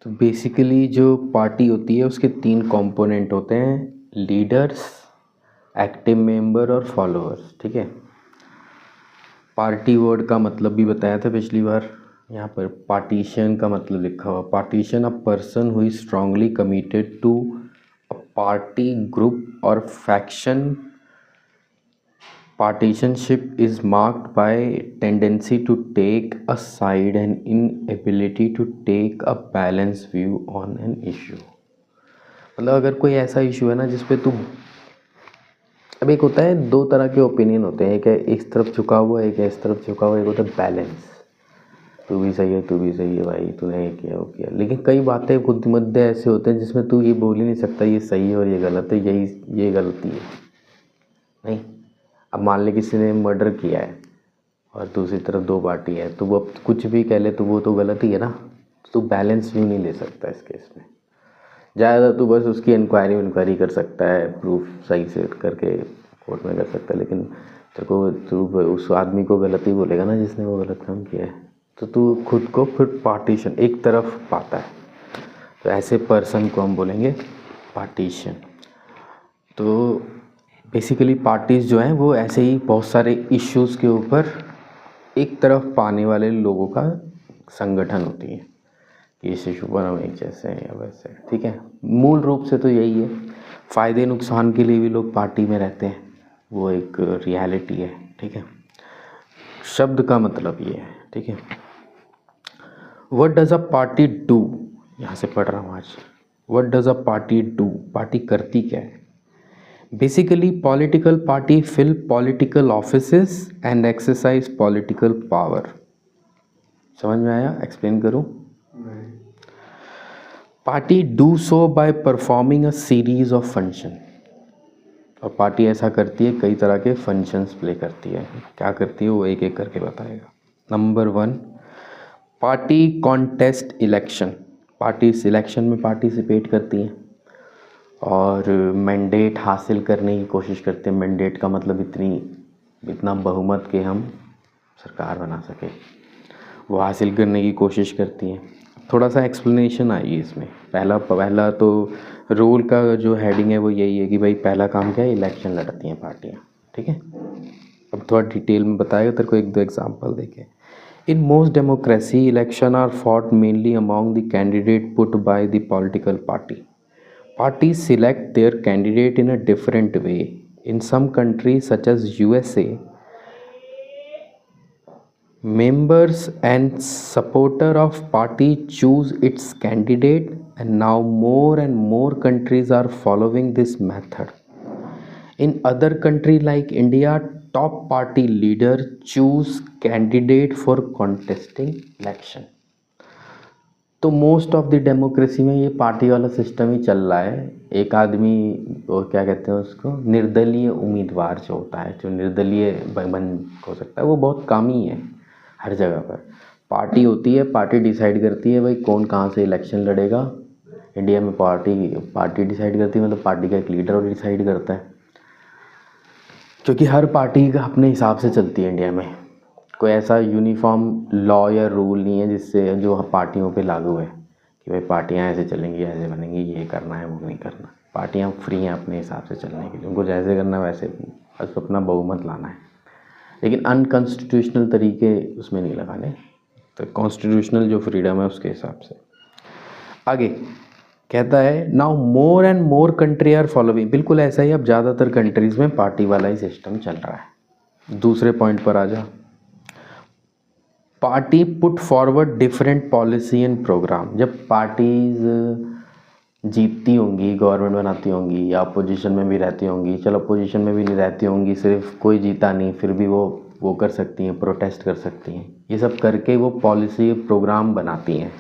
तो बेसिकली जो पार्टी होती है उसके 3 कंपोनेंट होते हैं, लीडर्स, एक्टिव मेंबर और फॉलोअर्स। ठीक है, पार्टी वर्ड का मतलब भी बताया था पिछली बार। यहाँ पर पार्टीशन का मतलब लिखा हुआ, partisan a person who is strongly committed to a party group और faction. Partisanship is marked by tendency to take a side and inability to take a balanced view on an issue। मतलब अगर कोई ऐसा issue है ना जिसपे तू, अब एक होता है, 2 तरह के ओपिनियन होते हैं, एक है इस तरफ झुका हुआ, एक है इस तरफ झुका हुआ, एक होता है बैलेंस। तू भी सही है, तू भी सही है भाई, तूने ये किया वो किया। लेकिन कई बातें खुद मुद्दे ऐसे होते हैं जिसमें तू ये बोल ही नहीं सकता ये सही है और ये गलत है, ये गलती है नहीं। अब मान ले किसी ने मर्डर किया है और दूसरी तरफ 2 पार्टी है, तो वो अब कुछ भी कह ले तो वो तो गलत ही है ना। तो बैलेंस व्यू नहीं ले सकता इस केस में। ज़्यादा तो बस उसकी इंक्वायरी कर सकता है, प्रूफ सही से करके कोर्ट में कर सकता है, लेकिन तेरे को तू उस आदमी को गलत ही बोलेगा ना जिसने वो गलत काम किया है। तो तू खुद को फिर पार्टीशन एक तरफ पाता है, तो ऐसे पर्सन को हम बोलेंगे पार्टीशन। तो बेसिकली पार्टीज़ जो हैं वो ऐसे ही बहुत सारे इश्यूज़ के ऊपर एक तरफ पाने वाले लोगों का संगठन होती है कि इस इशू पर हम एक जैसे हैं या वैसे। ठीक है, मूल रूप से तो यही है। फ़ायदे नुकसान के लिए भी लोग पार्टी में रहते हैं, वो एक रियलिटी है। ठीक है, शब्द का मतलब ये है। ठीक है, what does a party do, यहाँ से पढ़ रहा हूँ आज। What does a party do, party करती क्या है। Basically, political party fill political offices and exercise political power। समझ में आया? एक्सप्लेन करूँ? Party do so by performing a series of function. और पार्टी ऐसा करती है, कई तरह के फंक्शंस प्ले करती है। क्या करती है वो एक एक करके बताएगा। Number 1, party contest election. Party इस इलेक्शन में पार्टिसिपेट करती है और मैंडेट हासिल करने की कोशिश करते हैं। मैंडेट का मतलब इतना बहुमत के हम सरकार बना सके, वो हासिल करने की कोशिश करती हैं। थोड़ा सा एक्सप्लेनेशन आइए इसमें। पहला तो रोल का जो हेडिंग है वो यही है कि भाई पहला काम क्या है, इलेक्शन लड़ती हैं पार्टियाँ। ठीक है, अब थोड़ा डिटेल में बताएगा तेरे को 1-2 एग्जाम्पल देके। In most democracy election are fought mainly among the candidate put by the political party. Parties select their candidate in a different way. In some countries such as USA, members and supporter of party choose its candidate, and now more and more countries are following this method. In other country like India, top party leader choose candidate for contesting election। तो most of the democracy में ये party वाला system ही चल रहा है। एक आदमी, वो क्या कहते हैं उसको, निर्दलीय उम्मीदवार जो होता है, जो निर्दलीय बन हो सकता है, वो बहुत कम ही है हर जगह पर। पार्टी होती है, पार्टी डिसाइड करती है भाई कौन कहाँ से इलेक्शन लड़ेगा। इंडिया में पार्टी डिसाइड करती है, मतलब पार्टी का एक लीडर डिसाइड करता है, क्योंकि हर पार्टी का अपने हिसाब से चलती है इंडिया में। कोई ऐसा यूनिफॉर्म लॉ या रूल नहीं है जिससे जो पार्टियों पे लागू है कि भाई पार्टियां ऐसे चलेंगी, ऐसे बनेंगी, ये करना है वो नहीं करना। पार्टियां फ्री हैं अपने हिसाब से चलने के लिए, उनको जैसे करना है वैसे, बस अपना बहुमत लाना है। लेकिन अनकॉन्स्टिट्यूशनल तरीके उसमें नहीं लगाने, तो कॉन्स्टिट्यूशनल जो फ्रीडम है उसके हिसाब से। आगे कहता है now more and more country are following. बिल्कुल ऐसा ही अब ज़्यादातर कंट्रीज़ में पार्टी वाला ही सिस्टम चल रहा है। दूसरे पॉइंट पर आ जा। Party put forward different policy and program. जब पार्टीज जीतती होंगी, गवर्नमेंट बनाती होंगी, या अपोजिशन में भी रहती होंगी, चलो अपोजिशन में भी नहीं रहती होंगी, सिर्फ कोई जीता नहीं, फिर भी वो कर सकती हैं, प्रोटेस्ट कर सकती हैं। ये सब करके वो पॉलिसी प्रोग्राम बनाती हैं।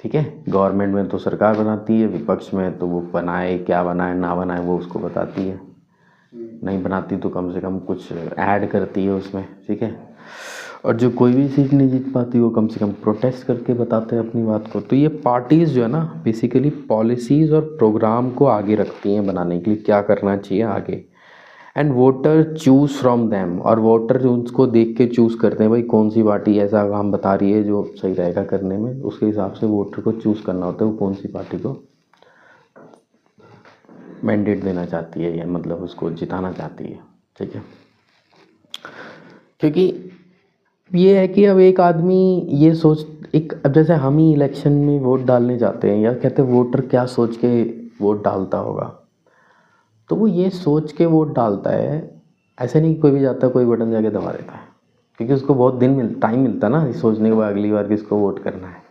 ठीक है, गवर्नमेंट में तो सरकार बनाती है, विपक्ष में तो वो बनाए क्या बनाए ना बनाए वो उसको बताती है, नहीं बनाती तो कम से कम कुछ ऐड करती है उसमें। ठीक है, और जो कोई भी सीट नहीं जीत पाती वो कम से कम प्रोटेस्ट करके बताते हैं अपनी बात को। तो ये पार्टीज़ जो है ना, बेसिकली पॉलिसीज़ और प्रोग्राम को आगे रखती हैं बनाने के लिए, क्या करना चाहिए आगे। And voter choose from them, और वोटर उसको देख के चूज़ करते हैं भाई कौन सी पार्टी ऐसा काम बता रही है जो सही रहेगा करने में, उसके हिसाब से वोटर को चूज़ करना होता है वो कौन सी पार्टी को मैंडेट देना चाहती है या मतलब उसको जिताना चाहती है, ठीक है। क्योंकि ये है कि अब एक आदमी ये सोच एक, अब जैसे हम ही इलेक्शन में वोट डालने जाते हैं या कहते हैं वोटर क्या सोच के वोट डालता होगा, तो वो ये सोच के वोट डालता है। ऐसे नहीं कोई भी जाता है कोई बटन जाके दबा देता है, क्योंकि उसको बहुत टाइम मिलता है ना सोचने के बाद अगली बार किसको वोट करना है।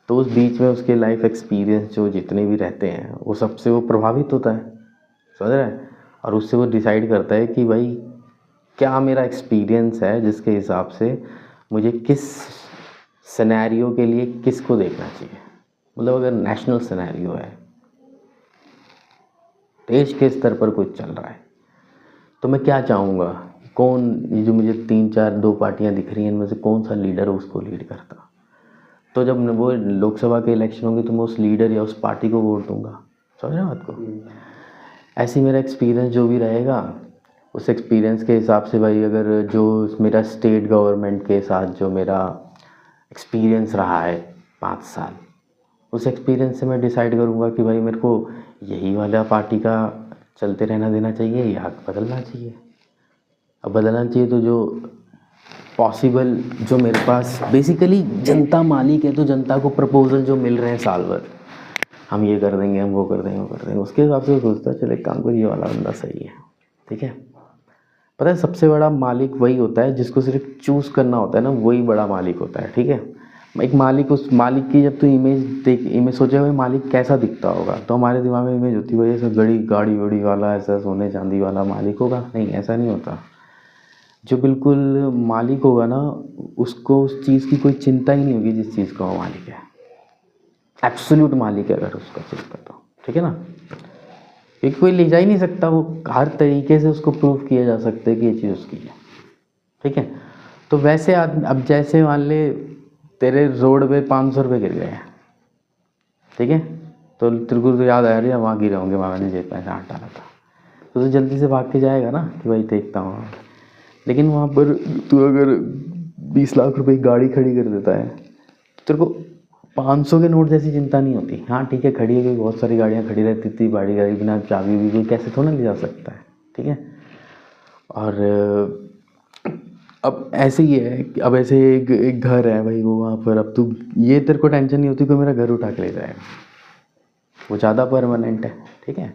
तो उस बीच में उसके लाइफ एक्सपीरियंस जो जितने भी रहते हैं वो सबसे वो प्रभावित होता है, समझ रहा है, और उससे वो डिसाइड करता है कि भाई क्या मेरा एक्सपीरियंस है जिसके हिसाब से मुझे किस सिनेरियो के लिए किसको देखना चाहिए। मतलब अगर नेशनल सिनेरियो है, देश के स्तर पर कुछ चल रहा है, तो मैं क्या चाहूँगा कौन, ये जो मुझे 2 पार्टियां दिख रही हैं इनमें से कौन सा लीडर उसको लीड करता। तो जब वो लोकसभा के इलेक्शन होंगे तो मैं उस लीडर या उस पार्टी को वोट दूंगा, समझ रहे हो बात को। ऐसे मेरा एक्सपीरियंस जो भी रहेगा उस एक्सपीरियंस के हिसाब से भाई, अगर जो मेरा स्टेट गवर्नमेंट के साथ जो मेरा एक्सपीरियंस रहा है 5 साल, उस एक्सपीरियंस से मैं डिसाइड करूँगा कि भाई मेरे को यही वाला पार्टी का चलते रहना देना चाहिए या बदलना चाहिए। अब बदलना चाहिए तो जो पॉसिबल, जो मेरे पास बेसिकली जनता मालिक है, तो जनता को प्रपोजल जो मिल रहे हैं साल भर, हम ये कर देंगे, हम वो कर देंगे, वो कर देंगे, उसके हिसाब से सोचता है चले काम कर, ये वाला बंदा सही है, ठीक है। पता है सबसे बड़ा मालिक वही होता है जिसको सिर्फ चूज़ करना होता है ना, वही बड़ा मालिक होता है, ठीक है। एक मालिक, उस मालिक की जब तू इमेज सोचे भाई मालिक कैसा दिखता होगा, तो हमारे दिमाग में इमेज होती है भाई ऐसा गाड़ी वाड़ी वाला, ऐसा सोने चांदी वाला मालिक होगा। नहीं, ऐसा नहीं होता। जो बिल्कुल मालिक होगा ना, उसको उस चीज़ की कोई चिंता ही नहीं होगी जिस चीज़ का वो मालिक है, एब्सोल्यूट मालिक है अगर उसका चिंता, तो ठीक है ना, क्योंकि कोई ले जा ही नहीं सकता, वो हर तरीके से उसको प्रूव किया जा सकता है कि ये चीज़ उसकी है, ठीक है। तो वैसे अब जैसे मान ले तेरे रोड पे 500 रुपये गिर गए हैं, ठीक है, तो तेरे को तो याद आया रही वहाँ गिरे होंगे, वहाँ मैंने जेब में हाथ डाला था, तो जल्दी से भाग के जाएगा ना कि भाई देखता हूँ। लेकिन वहाँ पर तू अगर 20 लाख रुपए की गाड़ी खड़ी कर देता है तो तेरे को 500 के नोट जैसी चिंता नहीं होती। हाँ ठीक है, खड़ी है, क्योंकि बहुत सारी गाड़ियाँ खड़ी रहती थी, गाड़ी बिना चाबी भी कोई कैसे थोड़ा ले जा सकता है, ठीक है। और अब ऐसे ही है कि अब ऐसे एक घर है भाई, वो वहाँ पर अब तू ये तेरे को टेंशन नहीं होती कि मेरा घर उठा के ले जाएगा, वो ज़्यादा परमानेंट है, ठीक है।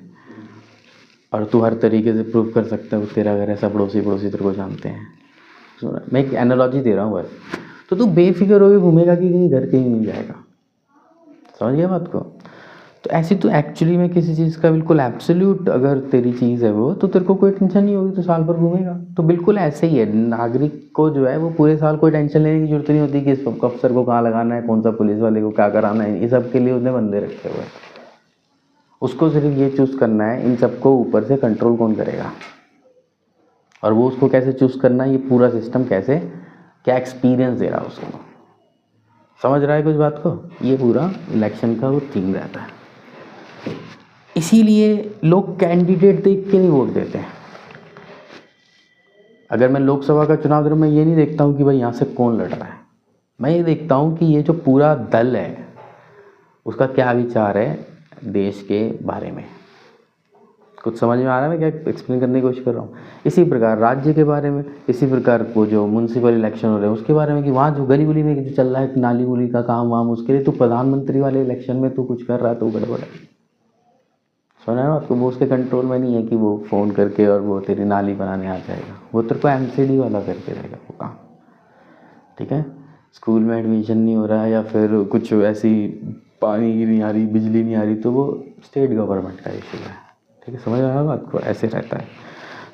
और तू हर तरीके से प्रूव कर सकता है वो तेरा घर ऐसा, पड़ोसी तेरे को जानते हैं। सुन, मैं एक एनालॉजी दे रहा हूँ बस, तो तू बेफिक्र होकर घूमेगा कि कहीं घर कहीं नहीं जाएगा, समझ गया बात को। तो ऐसी तो एक्चुअली में किसी चीज़ का बिल्कुल एब्सोल्यूट अगर तेरी चीज़ है वो, तो तेरे को कोई टेंशन नहीं होगी, तो साल भर घूमेगा। तो बिल्कुल ऐसे ही है, नागरिक को जो है वो पूरे साल कोई टेंशन लेने की जरूरत नहीं होती कि इस अफसर को कहाँ लगाना है, कौन सा पुलिस वाले को क्या कराना है, ये सब के लिए उसने बंदे रखे हुए हैं। उसको सिर्फ ये चूज़ करना है इन सबको ऊपर से कंट्रोल कौन करेगा, और वो उसको कैसे चूज़ करना है, ये पूरा सिस्टम कैसे, क्या एक्सपीरियंस दे रहा है उसको, समझ रहा है कुछ बात को। ये पूरा इलेक्शन का वो थीम रहता है। इसीलिए लोग कैंडिडेट देख के नहीं वोट देते हैं। अगर मैं लोकसभा का चुनाव दे रहा हूँ, मैं ये नहीं देखता हूँ कि भाई यहाँ से कौन लड़ रहा है, मैं ये देखता हूँ कि ये जो पूरा दल है उसका क्या विचार है देश के बारे में। कुछ समझ में आ रहा है मैं क्या एक्सप्लेन करने की कोशिश कर रहा हूँ। इसी प्रकार राज्य के बारे में, इसी प्रकार वो जो म्यूनसिपल इलेक्शन हो रहे हैं उसके बारे में, कि वहाँ जो गली गुली में जो चल रहा है नाली गुली का काम वाम, उसके लिए तू प्रधानमंत्री वाले इलेक्शन में तू कुछ कर रहा है तो गड़बड़ है, सुना है आपको। वो उसके कंट्रोल में नहीं है कि वो फ़ोन करके और वो तेरी नाली बनाने आ जाएगा, वो तेरे को एमसीडी वाला करके रहेगा वो काम, ठीक है। स्कूल में एडमिशन नहीं हो रहा है या फिर कुछ ऐसी पानी की नहीं आ रही, बिजली नहीं आ रही, तो वो स्टेट गवर्नमेंट का इशू है, ठीक है, समझ आया बात को। ऐसे रहता है।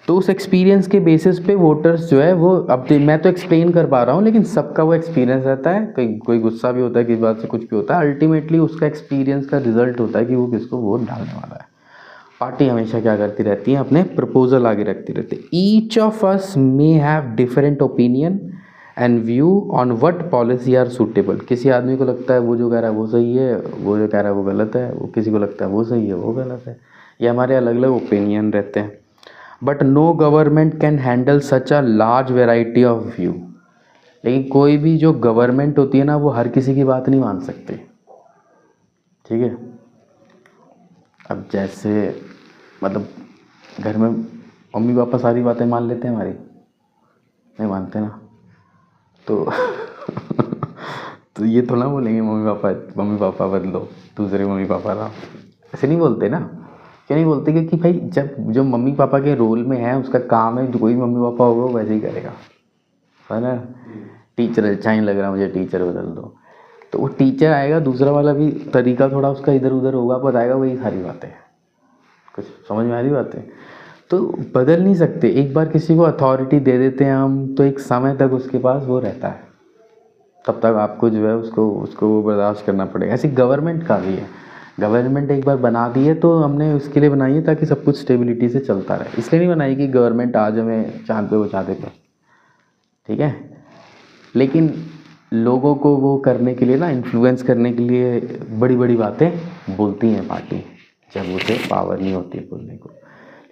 तो उस एक्सपीरियंस के बेसिस पे वोटर्स जो है वो, अब मैं तो एक्सप्लेन कर पा रहा हूँ लेकिन सबका वो एक्सपीरियंस रहता है, कोई गुस्सा भी होता है किस बात से, कुछ भी होता है, अल्टीमेटली उसका एक्सपीरियंस का रिजल्ट होता है कि वो किसको वोट डालने वाला है। पार्टी हमेशा क्या करती रहती है, अपने प्रपोजल आगे रखती रहती है। Each of us may have different opinion and view on what policy are suitable. किसी आदमी को लगता है वो जो कह रहा है वो सही है, वो जो कह रहा है वो गलत है, वो किसी को लगता है वो सही है वो गलत है, ये हमारे अलग अलग ओपिनियन रहते हैं। But no government can handle such a large variety of view. लेकिन कोई भी जो गवर्नमेंट होती है ना, वो हर किसी की बात नहीं मान सकती, ठीक है। अब जैसे मतलब घर में मम्मी पापा सारी बातें मान लेते हैं हमारी, नहीं मानते ना, तो तो ये थोड़ा बोलेंगे मम्मी पापा बदलो, दूसरे मम्मी पापा लाओ, ऐसे नहीं बोलते ना। क्यों नहीं बोलते? क्योंकि भाई जब जो मम्मी पापा के रोल में है, उसका काम है, जो कोई मम्मी पापा होगा वो वैसे ही करेगा, है ना। टीचर अच्छा नहीं लग रहा मुझे, टीचर बदल दो, तो वो टीचर आएगा, दूसरा वाला भी तरीका थोड़ा उसका इधर उधर होगा, बताएगा वही सारी बातें। कुछ समझ में आ रही बातें? तो बदल नहीं सकते। एक बार किसी को अथॉरिटी दे देते हैं हम, तो एक समय तक उसके पास वो रहता है, तब तक आपको जो है उसको वो बर्दाश्त करना पड़ेगा। ऐसी गवर्नमेंट का भी है। गवर्नमेंट एक बार बना दी है तो हमने उसके लिए बनाई है ताकि सब कुछ स्टेबिलिटी से चलता रहे, इसलिए नहीं बनाई कि गवर्नमेंट आज हमें चाँद पे पहुँचा दे, ठीक है। लेकिन लोगों को वो करने के लिए ना, इन्फ्लुएंस करने के लिए बड़ी बड़ी बातें बोलती हैं पार्टी, जब उसे पावर नहीं होती है बोलने को।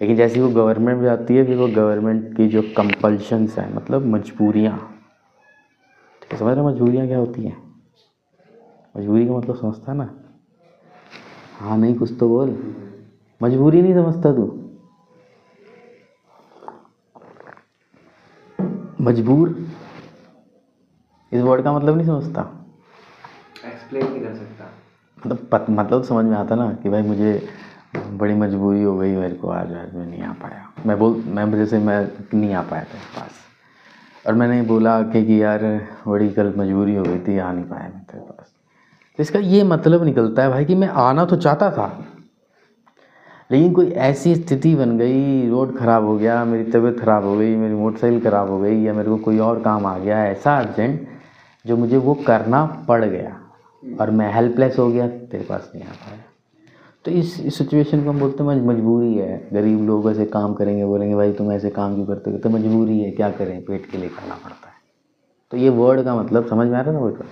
लेकिन जैसे वो गवर्नमेंट में जाती है, फिर वो गवर्नमेंट की जो कंपल्शंस हैं, मतलब मजबूरियाँ, ठीक है, समझ रहे? मजबूरियाँ क्या होती हैं? मजबूरी का मतलब समझता है ना? हाँ नहीं, कुछ तो बोल। मजबूरी नहीं समझता तू? मजबूर, इस वर्ड का मतलब नहीं समझता? एक्सप्लेन नहीं कर सकता। मतलब समझ में आता ना कि भाई मुझे बड़ी मजबूरी हो गई, मेरे को आज मैं नहीं आ पाया। मैं जैसे मैं नहीं आ पाया तेरे पास, और मैंने बोला कि यार बड़ी कल मजबूरी हो गई थी, आ नहीं पाया मैं तेरे पास। तो इसका ये मतलब निकलता है भाई कि मैं आना तो चाहता था, लेकिन कोई ऐसी स्थिति बन गई, रोड ख़राब हो गया, मेरी तबीयत ख़राब हो गई, मेरी मोटरसाइकिल ख़राब हो गई, या मेरे को कोई और काम आ गया ऐसा अर्जेंट, जो मुझे वो करना पड़ गया, और मैं हेल्पलेस हो गया, तेरे पास नहीं आ पाया। तो इस सिचुएशन को हम बोलते हैं मजबूरी है। गरीब लोग ऐसे काम करेंगे, बोलेंगे भाई तुम ऐसे काम क्यों करते हो? तो मजबूरी है, क्या करें, पेट के लिए करना पड़ता है। तो ये वर्ड का मतलब समझ में आ रहा है ना वर्ड का?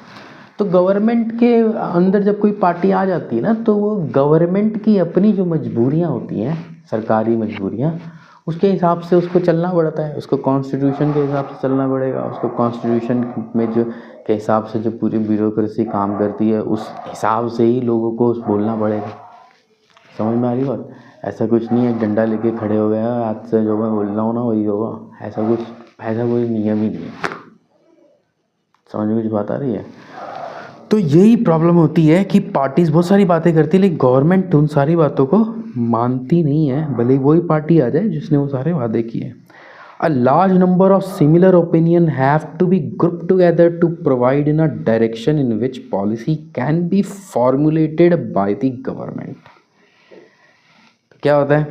तो गवर्नमेंट के अंदर जब कोई पार्टी आ जाती है ना, तो वो गवर्नमेंट की अपनी जो मजबूरियाँ होती हैं, सरकारी मजबूरियाँ, उसके हिसाब से उसको चलना पड़ता है। उसको कॉन्स्टिट्यूशन के हिसाब से चलना पड़ेगा, उसको कॉन्स्टिट्यूशन में जो के हिसाब से जो पूरी ब्यूरोक्रेसी काम करती है, उस हिसाब से ही लोगों को बोलना पड़ेगा। समझ में आ रही बात? ऐसा कुछ नहीं है डंडा लेके खड़े हो गया, आज से जो मैं बोल रहा हूँ ना वही होगा, ऐसा कोई नियम ही नहीं है। समझ में कुछ बात आ रही है? तो यही प्रॉब्लम होती है कि पार्टीज बहुत सारी बातें करती है, लेकिन गवर्नमेंट उन सारी बातों को मानती नहीं है, भले ही वही पार्टी आ जाए जिसने वो सारे वादे किए। A large number of similar opinion have to be grouped together to provide in a direction in which policy can be formulated by the government. क्या होता है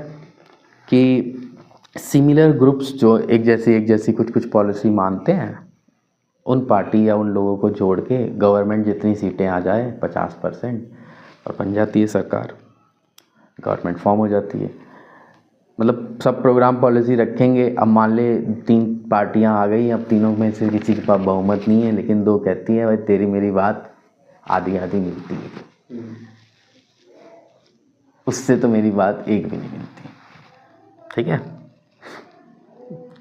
कि सिमिलर ग्रुप्स जो एक जैसी कुछ पॉलिसी मानते हैं, उन पार्टी या उन लोगों को जोड़ के गवर्नमेंट जितनी सीटें आ जाए 50%, और बन जाती है सरकार, गवर्नमेंट फॉर्म हो जाती है। मतलब सब प्रोग्राम पॉलिसी रखेंगे। अब मान ले 3 पार्टियां आ गई, अब तीनों में से किसी के पास बहुमत नहीं है, लेकिन 2 कहती हैं भाई तेरी मेरी बात आधी आधी मिलती है, उससे तो मेरी बात एक भी नहीं मिलती, ठीक है।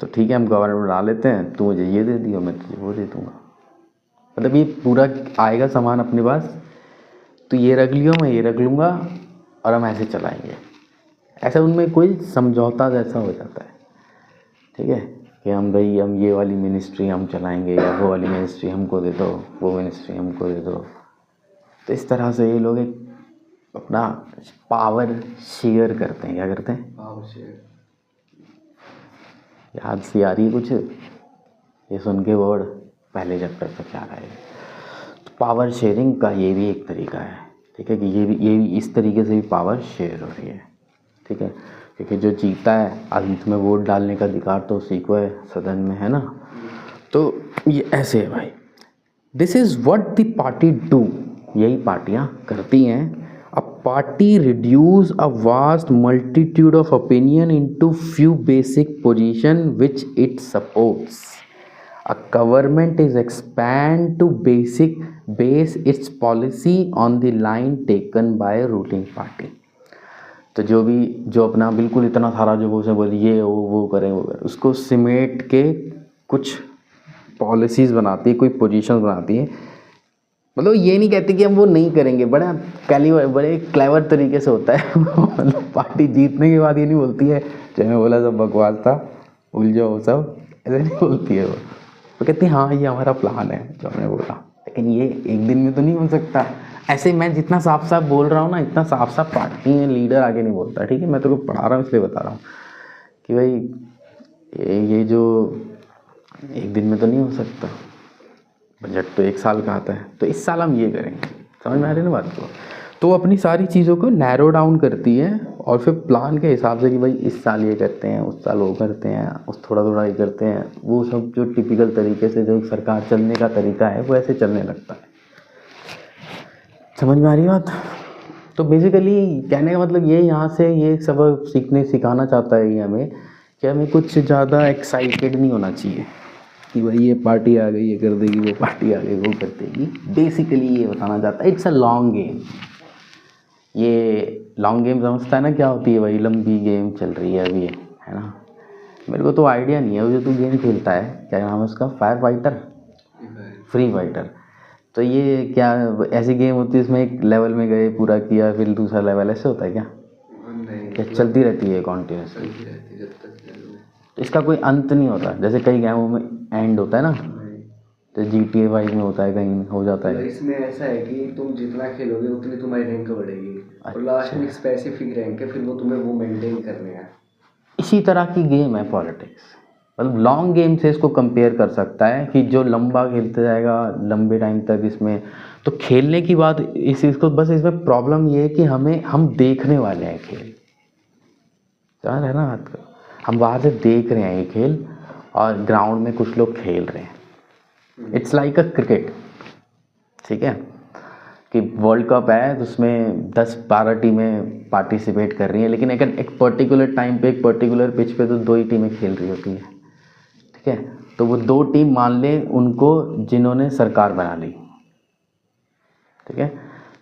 तो ठीक है, हम गवर्नमेंट बना लेते हैं, तू मुझे ये दे दियो, मैं तुझे वो दे दूँगा। मतलब ये पूरा आएगा सामान अपने पास, तो ये रख लियो, मैं ये रख लूँगा, और हम ऐसे चलाएंगे। ऐसा उनमें कोई समझौता जैसा हो जाता है, ठीक है, कि हम ये वाली मिनिस्ट्री हम चलाएंगे, या वो वाली मिनिस्ट्री हमको दे दो, वो मिनिस्ट्री हमको दे दो। तो इस तरह से ये लोग एक अपना पावर शेयर करते हैं। क्या करते हैं? Power share. याद सी आ रही है कुछ? ये सुन के वर्ड पहले चैप्टर तक आ रहा है। तो पावर शेयरिंग का ये भी एक तरीका है, ठीक है, कि ये भी इस तरीके से भी पावर शेयर हो रही है, ठीक है। क्योंकि जो जीता है अंत में वोट डालने का अधिकार तो उसी को है, सदन में, है ना। तो ये ऐसे है भाई। This is what the party do, यही पार्टियाँ करती हैं। A party reduce a vast multitude of opinion into few basic position which it supports. A government is expand to base its policy on the line taken by a ruling party. तो जो अपना बिल्कुल इतना सारा जो वो सब बोले ये वो करें वो करें, उसको सिमेट के कुछ पॉलिसीज़ बनाती है, कोई पोजीशन बनाती है। मतलब ये नहीं कहती कि हम वो नहीं करेंगे, बड़े क्लेवर तरीके से होता है मतलब पार्टी जीतने के बाद ये नहीं बोलती है जो मैं बोला सब बकवास था, भूल जाओ वो सब, ऐसे नहीं बोलती है वो कहती है हाँ ये हमारा प्लान है जो हमने बोला। लेकिन ये एक दिन में तो नहीं हो सकता। ऐसे मैं जितना साफ साफ बोल रहा हूँ ना, इतना साफ साफ पार्टी में लीडर आगे नहीं बोलता। ठीक है, मैं तेरे को पढ़ा रहा हूँ इसलिए बता रहा हूँ कि भाई ये जो एक दिन में तो नहीं हो सकता। बजट तो 1 साल का आता है, तो इस साल हम ये करेंगे। समझ में आ रही है ना बात को? तो वो अपनी सारी चीज़ों को नैरो डाउन करती है और फिर प्लान के हिसाब से कि भाई इस साल ये करते हैं, उस साल वो करते हैं, उस थोड़ा थोड़ा ये करते हैं, वो सब जो टिपिकल तरीके से जो सरकार चलने का तरीका है वो ऐसे चलने लगता है। समझ में आ रही बात? तो बेसिकली कहने का मतलब ये यहाँ से ये सबक सिखाना चाहता है ये हमें कि हमें कुछ ज़्यादा एक्साइटेड नहीं होना चाहिए कि भाई ये पार्टी आ गई ये कर देगी, वो पार्टी आ गई वो कर देगी। बेसिकली ये बताना चाहता है इट्स अ लॉन्ग गेम। ये लॉन्ग गेम समझता है ना क्या होती है? भाई लंबी गेम चल रही है अभी, है ना? मेरे को तो आइडिया नहीं है वो जो तू गेम खेलता है, क्या नाम है उसका? Fire fighter, free fighter. तो ये क्या ऐसी गेम होती है इसमें एक लेवल में गए पूरा किया फिर दूसरा लेवल, ऐसे होता है क्या? क्या चलती रहती है कॉन्टिन्यूसली? तो इसका कोई अंत नहीं होता जैसे कई गेमों में एंड होता है ना, तो GTA 5 में होता है, कहीं हो जाता है। इसमें ऐसा है कि तुम जितना खेलोगे उतनी तुम्हारी रैंक बढ़ेगी और लास्ट में स्पेसिफिक रैंक है, फिर वो तुम्हें वो मेंटेन करने हैं। इसी तरह की गेम है पॉलिटिक्स। मतलब लॉन्ग गेम से इसको कंपेयर कर सकता है कि जो लंबा खेलते जाएगा लंबे टाइम तक इसमें। तो खेलने की बात इसको बस इसमें प्रॉब्लम ये है कि हम देखने वाले हैं खेल, समझ है ना बात को? हम बाहर से देख रहे हैं ये खेल और ग्राउंड में कुछ लोग खेल रहे हैं। इट्स लाइक अ क्रिकेट, ठीक है, कि वर्ल्ड कप है तो उसमें 10-12 टीमें पार्टिसिपेट कर रही हैं, लेकिन एक पर्टिकुलर टाइम पे एक पर्टिकुलर पिच पे तो 2 ही टीमें खेल रही होती हैं। ठीक है, तो वो 2 टीम मान लें उनको जिन्होंने सरकार बना ली, ठीक है,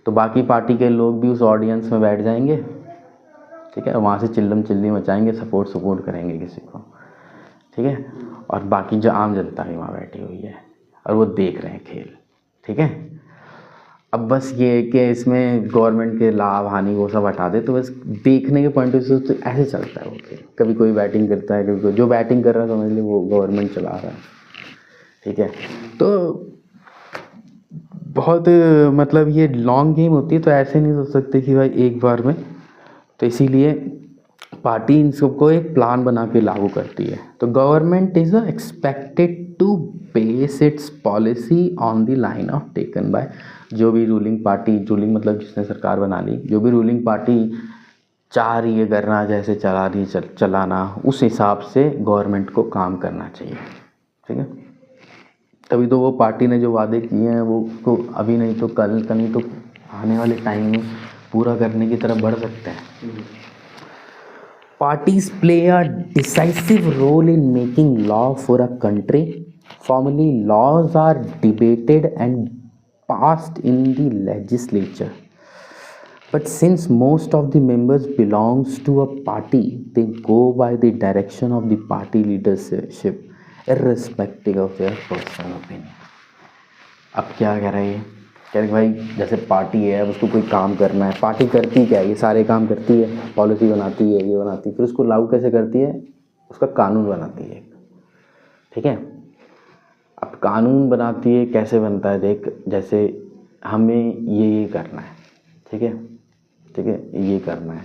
तो बाकी पार्टी के लोग भी उस ऑडियंस में बैठ जाएंगे, ठीक है, वहाँ से चिल्लम चिल्ली मचाएंगे, सपोर्ट करेंगे किसी को, ठीक है, और बाकी जो आम जनता भी वहाँ बैठी हुई है और वो देख रहे हैं खेल, ठीक है। अब बस ये है कि इसमें गवर्नमेंट के लाभ हानि वो सब हटा दे, तो बस देखने के पॉइंट ऑफ व्यू से तो ऐसे चलता है वो खेल। कभी कोई बैटिंग करता है, कभी कोई, जो बैटिंग कर रहा है समझ ली वो गवर्नमेंट चला रहा है, ठीक है। तो बहुत मतलब ये लॉन्ग गेम होती है, तो ऐसे नहीं सोच सकते कि भाई एक बार में। तो इसीलिए पार्टी इन सबको एक प्लान बना के लागू करती है। तो government is expected to base its policy on the line of taken by, जो भी रूलिंग पार्टी, रूलिंग मतलब जिसने सरकार बना ली, जो भी रूलिंग पार्टी चाह रही है करना, जैसे चला रही है चलाना, उस हिसाब से गवर्नमेंट को काम करना चाहिए, ठीक है। तभी तो वो पार्टी ने जो वादे किए हैं वो को अभी नहीं तो कल नहीं तो आने वाले टाइम में पूरा करने की तरफ बढ़ सकते हैं। Parties play a decisive role in making law for a country. Formally, laws are debated and passed in the legislature. But since most of the members belongs to a party, they go by the direction of the party leadership, irrespective of their personal opinion. अब क्या कह रहे हैं? कह रहे भाई जैसे party है, अब उसको कोई काम करना है, पार्टी करती क्या है? ये सारे काम करती है, पॉलिसी बनाती है, ये बनाती है, फिर उसको लागू कैसे करती है? उसका कानून बनाती है, ठीक है। अब कानून बनाती है, कैसे बनता है देख, जैसे हमें ये करना है, ठीक है, ठीक है, ये करना है,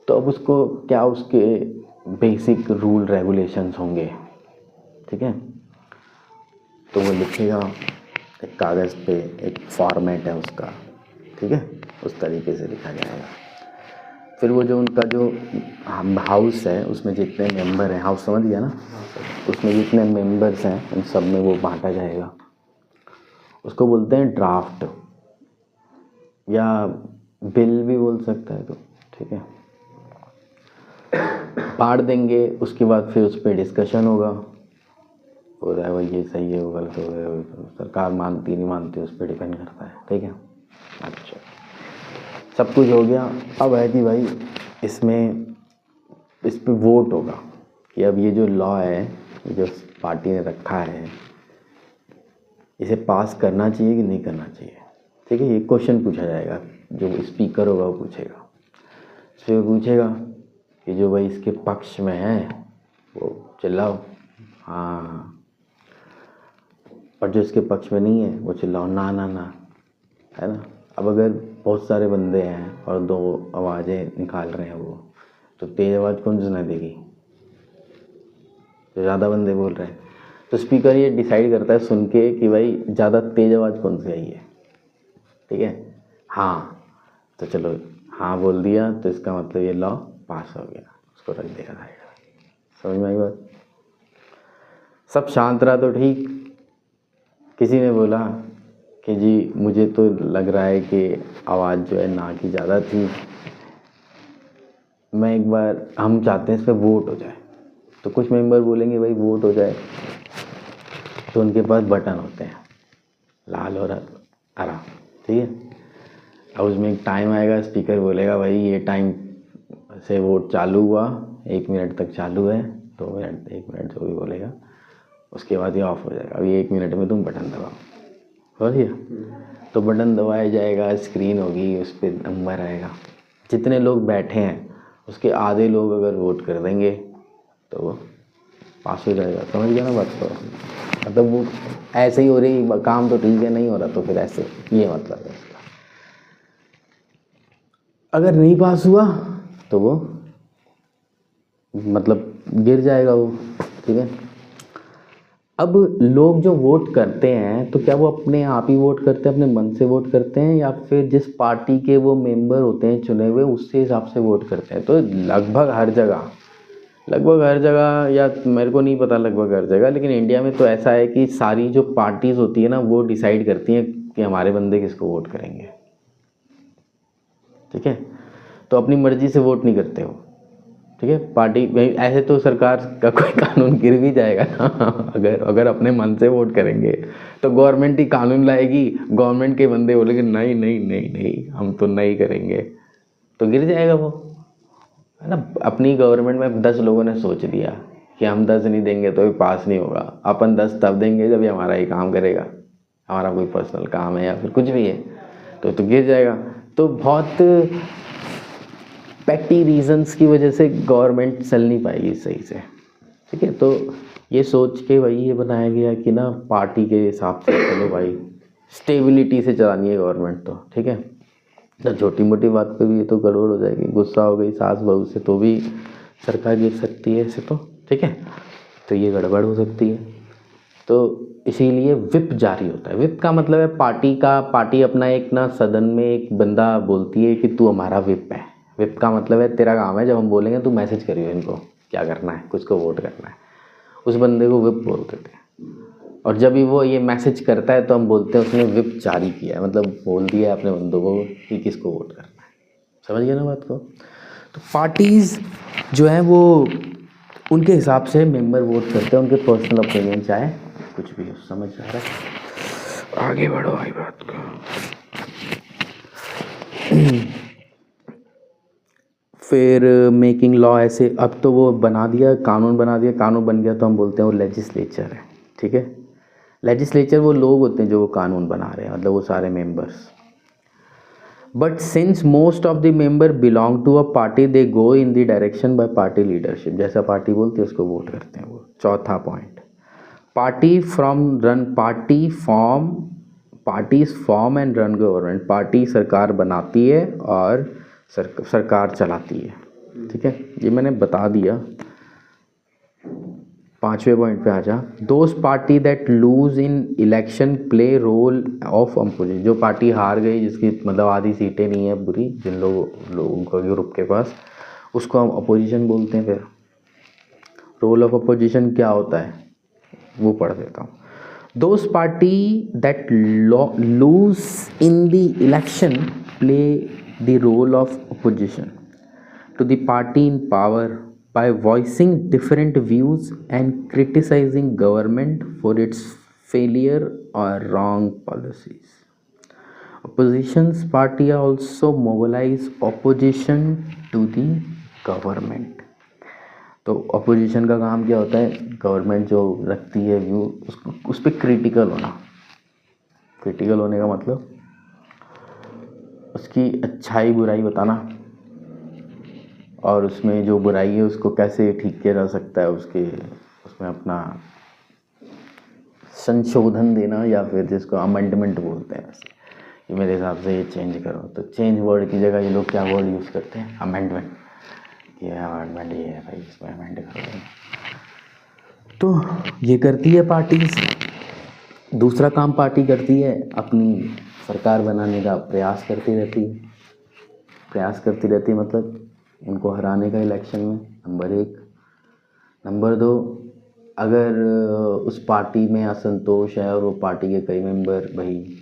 तो अब उसको क्या उसके बेसिक रूल रेगुलेशंस होंगे, ठीक है, तो वो लिखेगा एक कागज़ पे, एक फॉर्मेट है उसका, ठीक है, उस तरीके से लिखा जाएगा। फिर वो जो उनका जो हाउस है उसमें जितने मेंबर हैं, हाउस समझ गया ना, उसमें जितने मेंबर्स हैं उन सब में वो बांटा जाएगा। उसको बोलते हैं ड्राफ्ट, या बिल भी बोल सकता है, तो ठीक है, बांट देंगे। उसके बाद फिर उस पर डिस्कशन होगा, हो रहा है भाई ये सही है वो गलत हो गया, सरकार मानती नहीं मानती उस पर डिपेंड करता है, ठीक है। अच्छा, सब कुछ हो गया। अब है कि भाई इसमें इस पे वोट होगा कि अब ये जो लॉ है, ये जो पार्टी ने रखा है, इसे पास करना चाहिए कि नहीं करना चाहिए। ठीक है, ये क्वेश्चन पूछा जाएगा, जो स्पीकर होगा वो पूछेगा। फिर पूछेगा कि जो भाई इसके पक्ष में है वो चिल्लाओ हाँ, और जो इसके पक्ष में नहीं है वो चिल्लाओ ना ना ना, है ना। अब अगर बहुत सारे बंदे हैं और दो आवाज़ें निकाल रहे हैं वो, तो तेज़ आवाज़ कौन सुनाई देगी? तो ज़्यादा बंदे बोल रहे हैं, तो स्पीकर ये डिसाइड करता है सुन के कि भाई ज़्यादा तेज़ आवाज़ कौन सी आई है। ठीक है, हाँ, तो चलो हाँ बोल दिया, तो इसका मतलब ये लॉ पास हो गया, उसको रख दिया जाएगा। समझ में आई बात? सब शांत रहा तो ठीक। किसी ने बोला कि जी मुझे तो लग रहा है कि आवाज़ जो है ना की ज़्यादा थी, मैं एक बार, हम चाहते हैं इस पर वोट हो जाए। तो कुछ मेंबर बोलेंगे भाई वोट हो जाए, तो उनके पास बटन होते हैं लाल और हरा। ठीक है, अब उसमें एक टाइम आएगा, स्पीकर बोलेगा भाई ये टाइम से वोट चालू हुआ, 1 मिनट तक चालू है, 2 मिनट, 1 मिनट जो भी बोलेगा, उसके बाद ये ऑफ हो जाएगा। अभी 1 मिनट में तुम बटन दबाओ, हो गया। तो बटन दबाया जाएगा, स्क्रीन होगी, उस पर नंबर आएगा, जितने लोग बैठे हैं उसके आधे लोग अगर वोट कर देंगे तो वो पास हो जाएगा। समझ गया ना बात को? मतलब वो ऐसे ही हो रही, काम तो ठीक है, नहीं हो रहा तो फिर ऐसे, ये मतलब है इसका। अगर नहीं पास हुआ तो वो मतलब गिर जाएगा वो। ठीक है, अब लोग जो वोट करते हैं तो क्या वो अपने आप ही वोट करते हैं, अपने मन से वोट करते हैं, या फिर जिस पार्टी के वो मेंबर होते हैं चुने हुए उसके हिसाब से वोट करते हैं? तो लगभग हर जगह, या मेरे को नहीं पता लगभग हर जगह, लेकिन इंडिया में तो ऐसा है कि सारी जो पार्टीज़ होती है ना वो डिसाइड करती हैं कि हमारे बंदे किसको वोट करेंगे। ठीक है, तो अपनी मर्जी से वोट नहीं करते हो। ठीक है, पार्टी ऐसे तो सरकार का कोई कानून गिर भी जाएगा ना अगर अपने मन से वोट करेंगे तो गवर्नमेंट ही कानून लाएगी, गवर्नमेंट के बंदे बोलेंगे नहीं नहीं नहीं नहीं हम तो नहीं करेंगे, तो गिर जाएगा वो, है ना। अपनी गवर्नमेंट में 10 लोगों ने सोच लिया कि हम 10 नहीं देंगे तो भी पास नहीं होगा, अपन 10 तब देंगे जब ये हमारा ही काम करेगा, हमारा कोई पर्सनल काम है या फिर कुछ भी है, तो गिर जाएगा। तो बहुत पैटी रीजंस की वजह से गवर्नमेंट चल नहीं पाएगी सही से। ठीक है, तो ये सोच के भाई ये बनाया गया कि ना पार्टी के हिसाब से चलो भाई, स्टेबिलिटी से चलानी है गवर्नमेंट तो। ठीक है, तो छोटी मोटी बात पे भी ये तो गड़बड़ हो जाएगी, गुस्सा हो गई सास बहू से तो भी सरकार गिर सकती है ऐसे तो। ठीक है, तो ये गड़बड़ हो सकती है, तो इसीलिए विप जारी होता है। विप का मतलब है पार्टी अपना एक ना सदन में एक बंदा बोलती है कि तू हमारा विप है। विप का मतलब है तेरा काम है, जब हम बोलेंगे तू मैसेज करियो इनको क्या करना है, कुछ को वोट करना है, उस बंदे को विप बोलते थे। और जब भी वो ये मैसेज करता है तो हम बोलते हैं उसने विप जारी किया है, मतलब बोल दिया है अपने बंदों को कि किसको वोट करना है। समझ गए ना बात को? तो पार्टीज़ जो है वो उनके हिसाब से मेंबर वोट करते हैं, उनके पर्सनल ओपिनियन चाहे कुछ भी हो। समझ आ रहा है? आगे बढ़ो भाई बात को। फिर मेकिंग लॉ, ऐसे अब तो वो बना दिया, कानून बना दिया, कानून बन गया तो हम बोलते हैं वो लेजिस्लेचर है। ठीक है, लेजिस्लेचर वो लोग होते हैं जो वो कानून बना रहे हैं, मतलब वो सारे members. But since most of the member belong to a party they go in the direction by party leadership. जैसा पार्टी बोलती है उसको वोट करते हैं वो। चौथा point, parties form and run government. Party सरकार बनाती है और सरकार चलाती है। ठीक है, ये मैंने बता दिया। 5वें पॉइंट पे आ जा। Those party that lose in election play role of opposition. जो पार्टी हार गई, जिसकी मतलब आधी सीटें नहीं है पूरी, जिन लोगों का ग्रुप के पास, उसको हम अपोजिशन बोलते हैं। फिर रोल ऑफ अपोजिशन क्या होता है वो पढ़ देता हूँ। Those party that lose in the election play the role of opposition to the party in power by voicing different views and criticizing government for its failure or wrong policies. Opposition's party also mobilize opposition to the government. तो opposition का काम क्या होता है, government जो रखती है view उस पर क्रिटिकल होना। क्रिटिकल होने का मतलब उसकी अच्छाई बुराई बताना, और उसमें जो बुराई है उसको कैसे ठीक किया जा सकता है, उसमें अपना संशोधन देना, या फिर जिसको अमेंडमेंट बोलते हैं वैसे, कि मेरे हिसाब से ये चेंज करो। तो चेंज वर्ड की जगह ये लोग क्या वर्ड यूज़ करते हैं, अमेंडमेंट। ये अमेंडमेंट ये है भाई, इसमें अमेंड करो। तो ये करती है पार्टीज। दूसरा काम पार्टी करती है, अपनी सरकार बनाने का प्रयास करती रहती है मतलब उनको हराने का इलेक्शन में, नंबर 1। नंबर 2, अगर उस पार्टी में असंतोष है और वो पार्टी के कई मेंबर भाई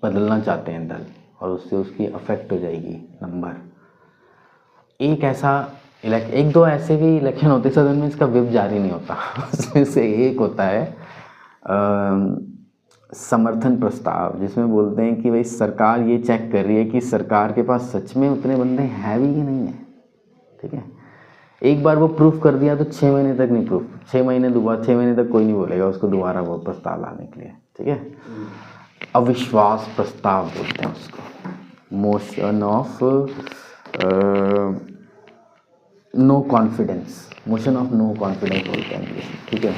बदलना चाहते हैं दल, और उससे उसकी अफेक्ट हो जाएगी नंबर। एक दो ऐसे भी इलेक्शन होते सदन में, इसका विप जारी नहीं होता उसमें से एक होता है समर्थन प्रस्ताव, जिसमें बोलते हैं कि भाई सरकार ये चेक कर रही है कि सरकार के पास सच में उतने बंदे हैं भी कि नहीं है। ठीक है, एक बार वो प्रूफ कर दिया तो 6 महीने तक नहीं प्रूफ, 6 महीने तक कोई नहीं बोलेगा उसको दोबारा वो प्रस्ताव लाने के लिए। ठीक है, अविश्वास प्रस्ताव बोलते हैं उसको, मोशन ऑफ नो कॉन्फिडेंस बोलते हैं इंग्लिश में। ठीक है,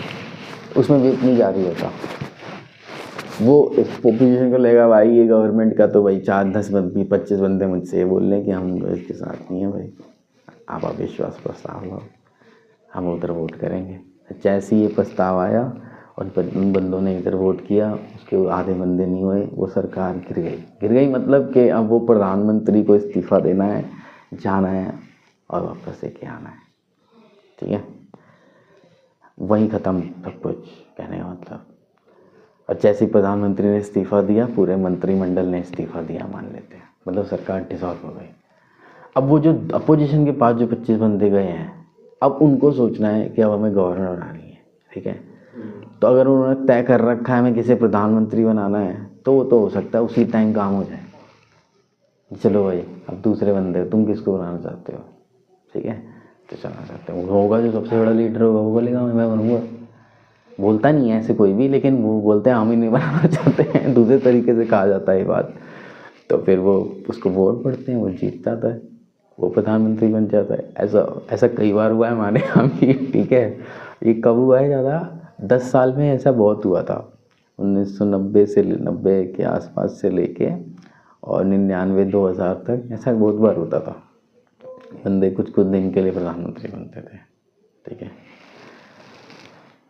उसमें विप नहीं जारी होता। वो पोजीशन को लेगा भाई, ये गवर्नमेंट का तो भाई 4-10 बंदे 25 बंदे मुझसे ये बोल रहे हैं कि हम इसके साथ नहीं है भाई, आप अविश्वास प्रस्ताव लो, हम उधर वोट करेंगे। जैसे ये प्रस्ताव आया और उन बंदों ने इधर वोट किया, उसके आधे बंदे नहीं हुए, वो सरकार गिर गई मतलब कि अब वो प्रधानमंत्री को इस्तीफा देना है, जाना है और वापस लेके आना है। ठीक है, वहीं ख़त्म सब कुछ, कहने का मतलब। और जैसे ही प्रधानमंत्री ने इस्तीफा दिया, पूरे मंत्रिमंडल ने इस्तीफा दिया मान लेते हैं, मतलब सरकार डिसॉल्व हो गई। अब वो जो अपोजिशन के पास जो 25 बंदे गए हैं, अब उनको सोचना है कि अब हमें गवर्नर बनानी है। ठीक है, तो अगर उन्होंने तय कर रखा है हमें किसे प्रधानमंत्री बनाना है, तो वो तो हो सकता है उसी टाइम काम हो जाए। चलो भाई, अब दूसरे बंदे तुम किसको बनाना चाहते हो? ठीक है, तो चलना चाहते हो, होगा जो सबसे बड़ा लीडर होगा वो बोलेगा मैं बनूंगा। बोलता नहीं है ऐसे कोई भी, लेकिन वो बोलते हैं हम ही नहीं बनाना चाहते हैं, दूसरे तरीके से कहा जाता है ये बात। तो फिर वो उसको वोट पड़ते हैं, वो जीत जाता है, वो प्रधानमंत्री बन जाता है। ऐसा कई बार हुआ है हमारे यहाँ भी। ठीक है, ये कब हुआ है ज़्यादा, 10 साल में ऐसा बहुत हुआ था, 1990 से 90 के आसपास से लेके और 99-2000 तक ऐसा बहुत बार होता था, बंदे कुछ दिन के लिए प्रधानमंत्री बनते थे। ठीक है,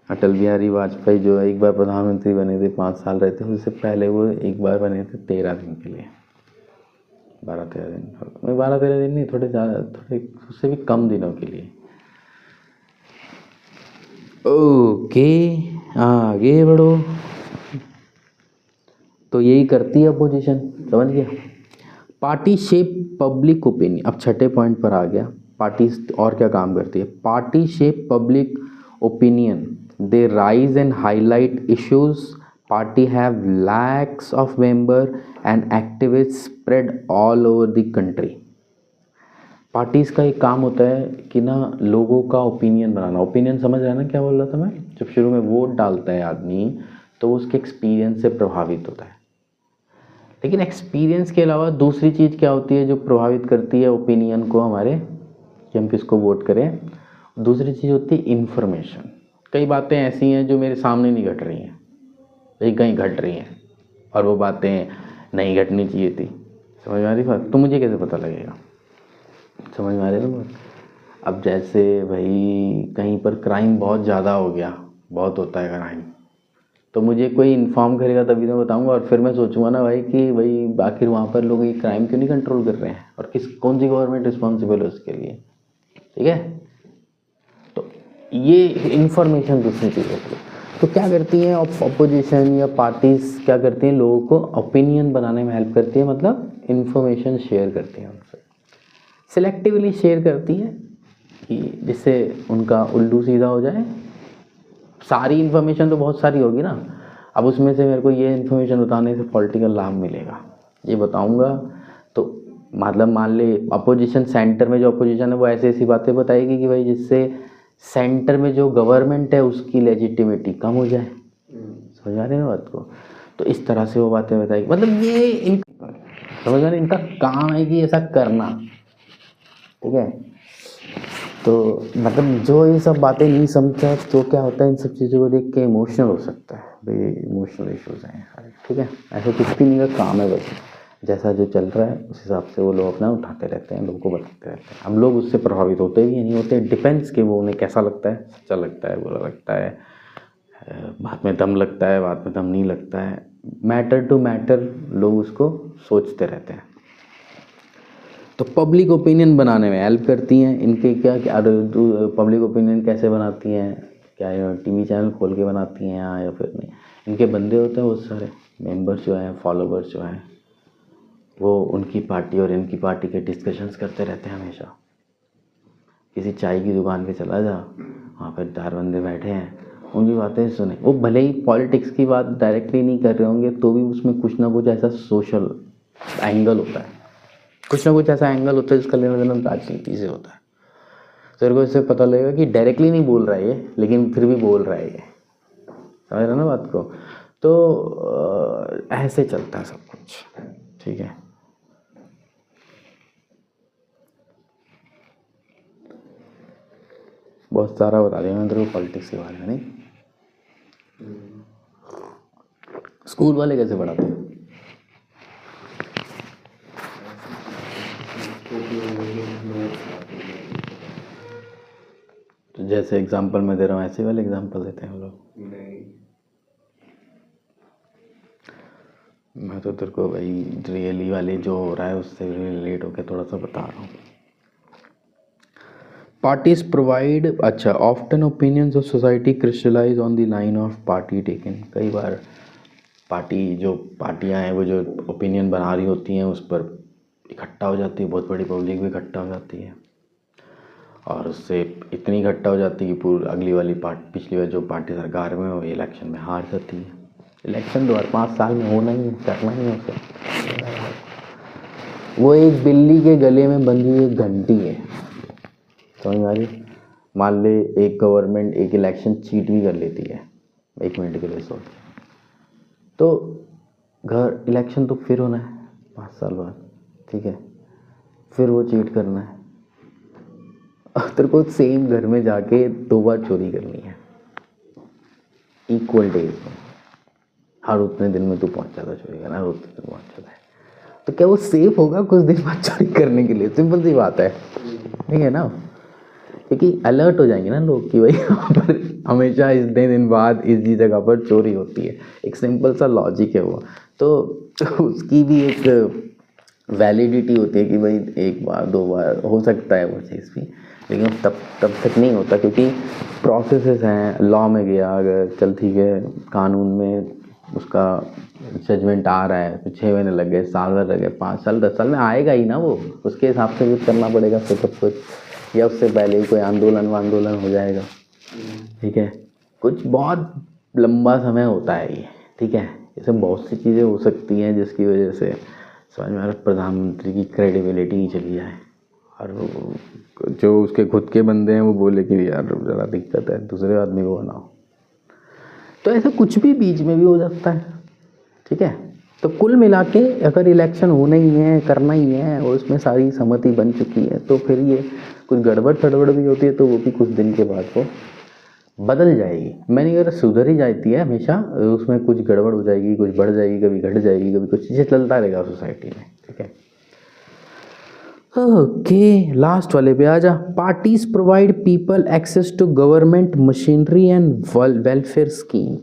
अटल बिहारी वाजपेयी जो एक बार प्रधानमंत्री बने थे, 5 साल रहे थे, उससे पहले वो एक बार बने थे 13 दिन के लिए, 12-13 दिन, 12-13 दिन नहीं, थोड़े उससे भी कम दिनों के लिए। ओके, आगे बढ़ो। तो यही करती है अपोजिशन, समझ गया। पार्टी शेप पब्लिक ओपिनियन, अब छठे पॉइंट पर आ गया। पार्टी और क्या काम करती है? Party shape public opinion, they rise and highlight issues, party have lakhs of member and activists spread all over the country। Parties का एक काम होता है कि ना लोगों का ओपिनियन बनाना। ओपिनियन समझ रहे हैं ना क्या बोल रहा था मैं? जब शुरू में वोट डालता है आदमी तो वो उसके एक्सपीरियंस से प्रभावित होता है, लेकिन एक्सपीरियंस के अलावा दूसरी चीज़ क्या होती है जो प्रभावित करती है ओपिनियन को हमारे, कि हम किसको वोट करें? दूसरी चीज़ होती है इन्फॉर्मेशन। कई बातें ऐसी हैं जो मेरे सामने नहीं घट रही हैं, कहीं घट रही हैं, और वो बातें नहीं घटनी चाहिए थी। समझ में आ रही बात? तो मुझे कैसे पता लगेगा? समझ में आ रही है ना? अब जैसे भाई कहीं पर क्राइम बहुत ज़्यादा हो गया, बहुत होता है क्राइम, तो मुझे कोई इन्फॉर्म करेगा तभी तो बताऊंगा, और फिर मैं सोचूंगा ना भाई कि भाई आखिर वहाँ पर लोग ये क्राइम क्यों नहीं कंट्रोल कर रहे हैं, और कौन सी गवर्नमेंट रिस्पॉन्सिबल है उसके लिए। ठीक है, तो ये इन्फॉर्मेशन दूसरी चीज़ होती है। तो क्या करती हैं अपोजिशन या पार्टीज, क्या करती हैं? लोगों को ओपिनियन बनाने में हेल्प करती है, मतलब इन्फॉर्मेशन शेयर करती हैं उनसे, सिलेक्टिवली शेयर करती हैं कि जिससे उनका उल्लू सीधा हो जाए। सारी इन्फॉर्मेशन तो बहुत सारी होगी ना, अब उसमें से मेरे को ये इन्फॉर्मेशन बताने से पॉलिटिकल लाभ मिलेगा, ये बताऊंगा, तो मतलब मान ले अपोजिशन, सेंटर में जो अपोजिशन है वो ऐसी ऐसी बातें बताएगी कि भाई जिससे सेंटर में जो गवर्नमेंट है उसकी लेजिटिमिटी कम हो जाए। समझ आ रही है ना बात को? तो इस तरह से वो बातें बताएगी। मतलब ये समझ आ रही, इनका काम है कि ऐसा करना, ठीक है। तो मतलब जो ये सब बातें नहीं समझता तो क्या होता है, इन सब चीज़ों को देख के इमोशनल हो सकता है, भाई इमोशनल इश्यूज हैं, ठीक है। ऐसा कुछ भी नहीं का काम है, बस जैसा जो चल रहा है उस हिसाब से वो लोग अपना उठाते रहते हैं, लोगों को बताते रहते हैं। हम लोग उससे प्रभावित होते भी नहीं होते, डिपेंड्स कि वो उन्हें कैसा लगता है, सच्चा लगता है, बुरा लगता है, बात में दम लगता है, बात में दम नहीं लगता है, मैटर टू मैटर लोग उसको सोचते रहते हैं। तो पब्लिक ओपिनियन बनाने में हेल्प करती हैं इनके क्या पब्लिक ओपिनियन कैसे बनाती हैं, क्या टीवी चैनल खोल के बनाती हैं या फिर नहीं, इनके बंदे होते हैं बहुत सारे मेंबर्स जो हैं, फॉलोवर्स जो हैं, वो उनकी पार्टी और इनकी पार्टी के डिस्कशंस करते रहते हैं हमेशा। किसी चाय की दुकान पे चला जा, वहाँ पर 4 बंदे बैठे हैं, उनकी बातें सुने। वो भले ही पॉलिटिक्स की बात डायरेक्टली नहीं कर रहे होंगे तो भी उसमें कुछ ना कुछ ऐसा सोशल एंगल होता है, कुछ ना कुछ ऐसा एंगल होता है जिसका लेना देना राजनीति से होता है। तो तेरे को इससे पता लगेगा कि डायरेक्टली नहीं बोल रहा है ये, लेकिन फिर भी बोल रहा है ये। समझ रहे ना बात को? तो ऐसे चलता है सब कुछ, ठीक है। बहुत सारा बता दिया मैंने तेरे को पॉलिटिक्स के बारे में। नहीं, स्कूल वाले कैसे पढ़ाते हैं? तो जैसे एग्जांपल मैं दे रहा हूँ ऐसे वाले एग्जांपल देते हैं वो लोग? नहीं, मैं तो तेरे को भाई रियली वाली जो हो रहा है उससे रिलेट होकर थोड़ा सा बता रहा हूँ। पार्टीज प्रोवाइड, अच्छा, often opinions of society crystallize on the line of party taken. कई बार पार्टियां हैं वो जो ओपिनियन बना रही होती हैं उस पर इकट्ठा हो जाती है, बहुत बड़ी पब्लिक भी इकट्ठा हो जाती है, और उससे इतनी इकट्ठा हो जाती है कि पूरी अगली वाली पार्टी, पिछली वाली जो पार्टी सरकार में वो इलेक्शन में हार जाती है। इलेक्शन 5 साल में होना ही है, करना ही है उसे। वो एक बिल्ली के गले में बंधी हुई एक घंटी है, समझ में आ रही? मान ले एक गवर्नमेंट एक इलेक्शन चीट भी कर लेती है 1 मिनट के लिए सोच, तो घर इलेक्शन तो फिर होना है 5 साल बाद, ठीक है, फिर वो चीट करना है। तेरे को सेम घर में जाके 2 बार चोरी करनी है इक्वल डेज में, हर उतने दिन में तू पहुंच जाता चोरी करना, हर उतने दिन पहुंच जाता है। तो क्या वो सेफ होगा कुछ दिन बाद चोरी करने के लिए? सिंपल सी बात है, ठीक है ना? क्योंकि अलर्ट हो जाएंगे ना लोग कि भाई यहाँ पर हमेशा इतने दिन बाद इस जगह पर चोरी होती है। एक सिंपल सा लॉजिक है वो, तो उसकी भी एक वैलिडिटी होती है कि भाई 1 बार 2 बार हो सकता है वो चीज़ भी, लेकिन तब तक नहीं होता क्योंकि प्रोसेसेस हैं। लॉ में गया अगर, चल ठीक है, कानून में उसका जजमेंट आ रहा है, 6 महीने लग गए, साल भर लग गए, 5 साल 10 साल में आएगा ही ना वो, उसके हिसाब से कुछ करना पड़ेगा फिर सब कुछ, या उससे पहले ही कोई आंदोलन हो जाएगा, ठीक है। कुछ बहुत लंबा समय होता है ये, ठीक है। इसमें बहुत सी चीज़ें हो सकती हैं जिसकी वजह से समझ में आ रहा, प्रधानमंत्री की क्रेडिबिलिटी ही चली जाए और जो उसके खुद के बंदे हैं वो बोले कि यार ज़रा दिक्कत है, दूसरे आदमी को बनाओ। तो ऐसा कुछ भी बीच में भी हो सकता है, ठीक है। तो कुल मिला के अगर इलेक्शन होना ही है, करना ही है और उसमें सारी सहमति बन चुकी है, तो फिर ये कुछ गड़बड़ सड़बड़ भी होती है तो वो भी कुछ दिन के बाद वो बदल जाएगी। मैंने अगर सुधर ही जाती है हमेशा, उसमें कुछ गड़बड़ हो जाएगी, कुछ बढ़ जाएगी, कभी घट जाएगी, कभी कुछ चीज़ें चलता रहेगा सोसाइटी में, ठीक है। ओके, लास्ट वाले पे आ जा। Parties provide people access to government machinery and welfare scheme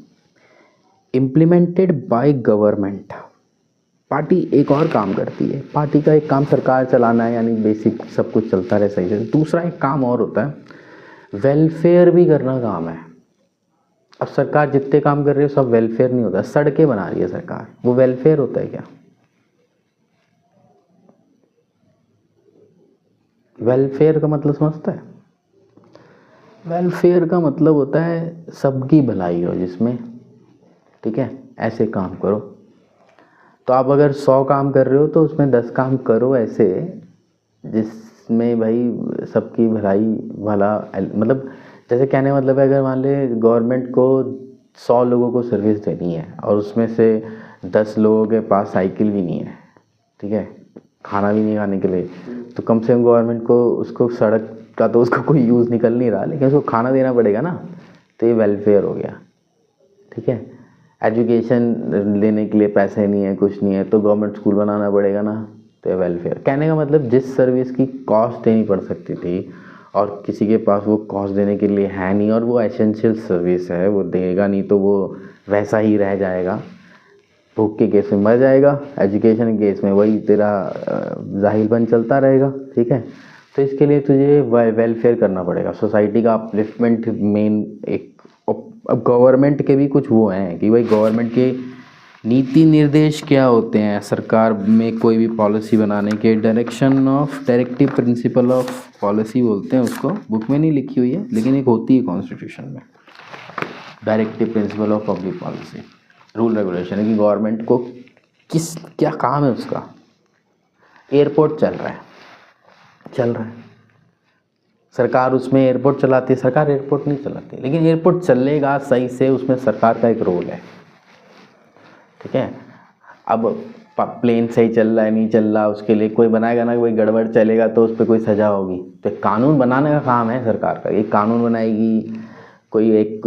implemented by government. Party एक और काम करती है, पार्टी का एक काम सरकार चलाना है, यानी बेसिक सब कुछ चलता रहे सही से। दूसरा एक काम और होता है, वेलफेयर भी करना काम है। अब सरकार जितने काम कर रही है सब वेलफेयर नहीं होता, सड़कें बना रही है सरकार, वो वेलफेयर होता है क्या? वेलफेयर का मतलब समझता है? वेलफेयर का मतलब होता है सबकी भलाई हो जिसमें, ठीक है, ऐसे काम करो। तो आप अगर 100 काम कर रहे हो तो उसमें 10 काम करो ऐसे जिसमें भाई सबकी भला मतलब, जैसे कहने का मतलब है, अगर मान ले गवर्नमेंट को 100 लोगों को सर्विस देनी है और उसमें से 10 लोगों के पास साइकिल भी नहीं है, ठीक है, खाना भी नहीं खाने के लिए, तो कम से कम गवर्नमेंट को उसको सड़क का तो उसको कोई यूज़ निकल नहीं रहा, लेकिन उसको खाना देना पड़ेगा ना, तो ये वेलफेयर हो गया, ठीक है। एजुकेशन लेने के लिए पैसे नहीं है, कुछ नहीं है, तो गवर्नमेंट स्कूल बनाना पड़ेगा ना, तो ये वेलफेयर। कहने का मतलब जिस सर्विस की कॉस्ट देनी पड़ सकती थी और किसी के पास वो कॉस्ट देने के लिए है नहीं, और वो एसेंशियल सर्विस है, वो देगा नहीं तो वो वैसा ही रह जाएगा, भूख के केस में मर जाएगा, एजुकेशन के केस में वही तेरा जाहिलपन चलता रहेगा, ठीक है। तो इसके लिए तुझे वेलफेयर करना पड़ेगा, सोसाइटी का अपलिफ्टमेंट मेन एक। अब गवर्नमेंट के भी कुछ वो हैं कि भाई गवर्नमेंट के नीति निर्देश क्या होते हैं, सरकार में कोई भी पॉलिसी बनाने के, डायरेक्टिव प्रिंसिपल ऑफ पॉलिसी बोलते हैं उसको, बुक में नहीं लिखी हुई है लेकिन एक होती है कॉन्स्टिट्यूशन में, directive principle of public policy, rule regulation है कि गवर्नमेंट को क्या काम है उसका। एयरपोर्ट चल रहा है, सरकार उसमें एयरपोर्ट चलाती है, सरकार एयरपोर्ट नहीं चलाती, लेकिन एयरपोर्ट चलेगा सही से, उसमें सरकार का एक रोल है, ठीक है। अब प्लेन सही चल रहा है नहीं चल रहा, उसके लिए कोई बनाएगा ना कि भाई गड़बड़ चलेगा तो उस पर कोई सज़ा होगी, तो कानून बनाने का काम है सरकार का। एक कानून बनाएगी, कोई एक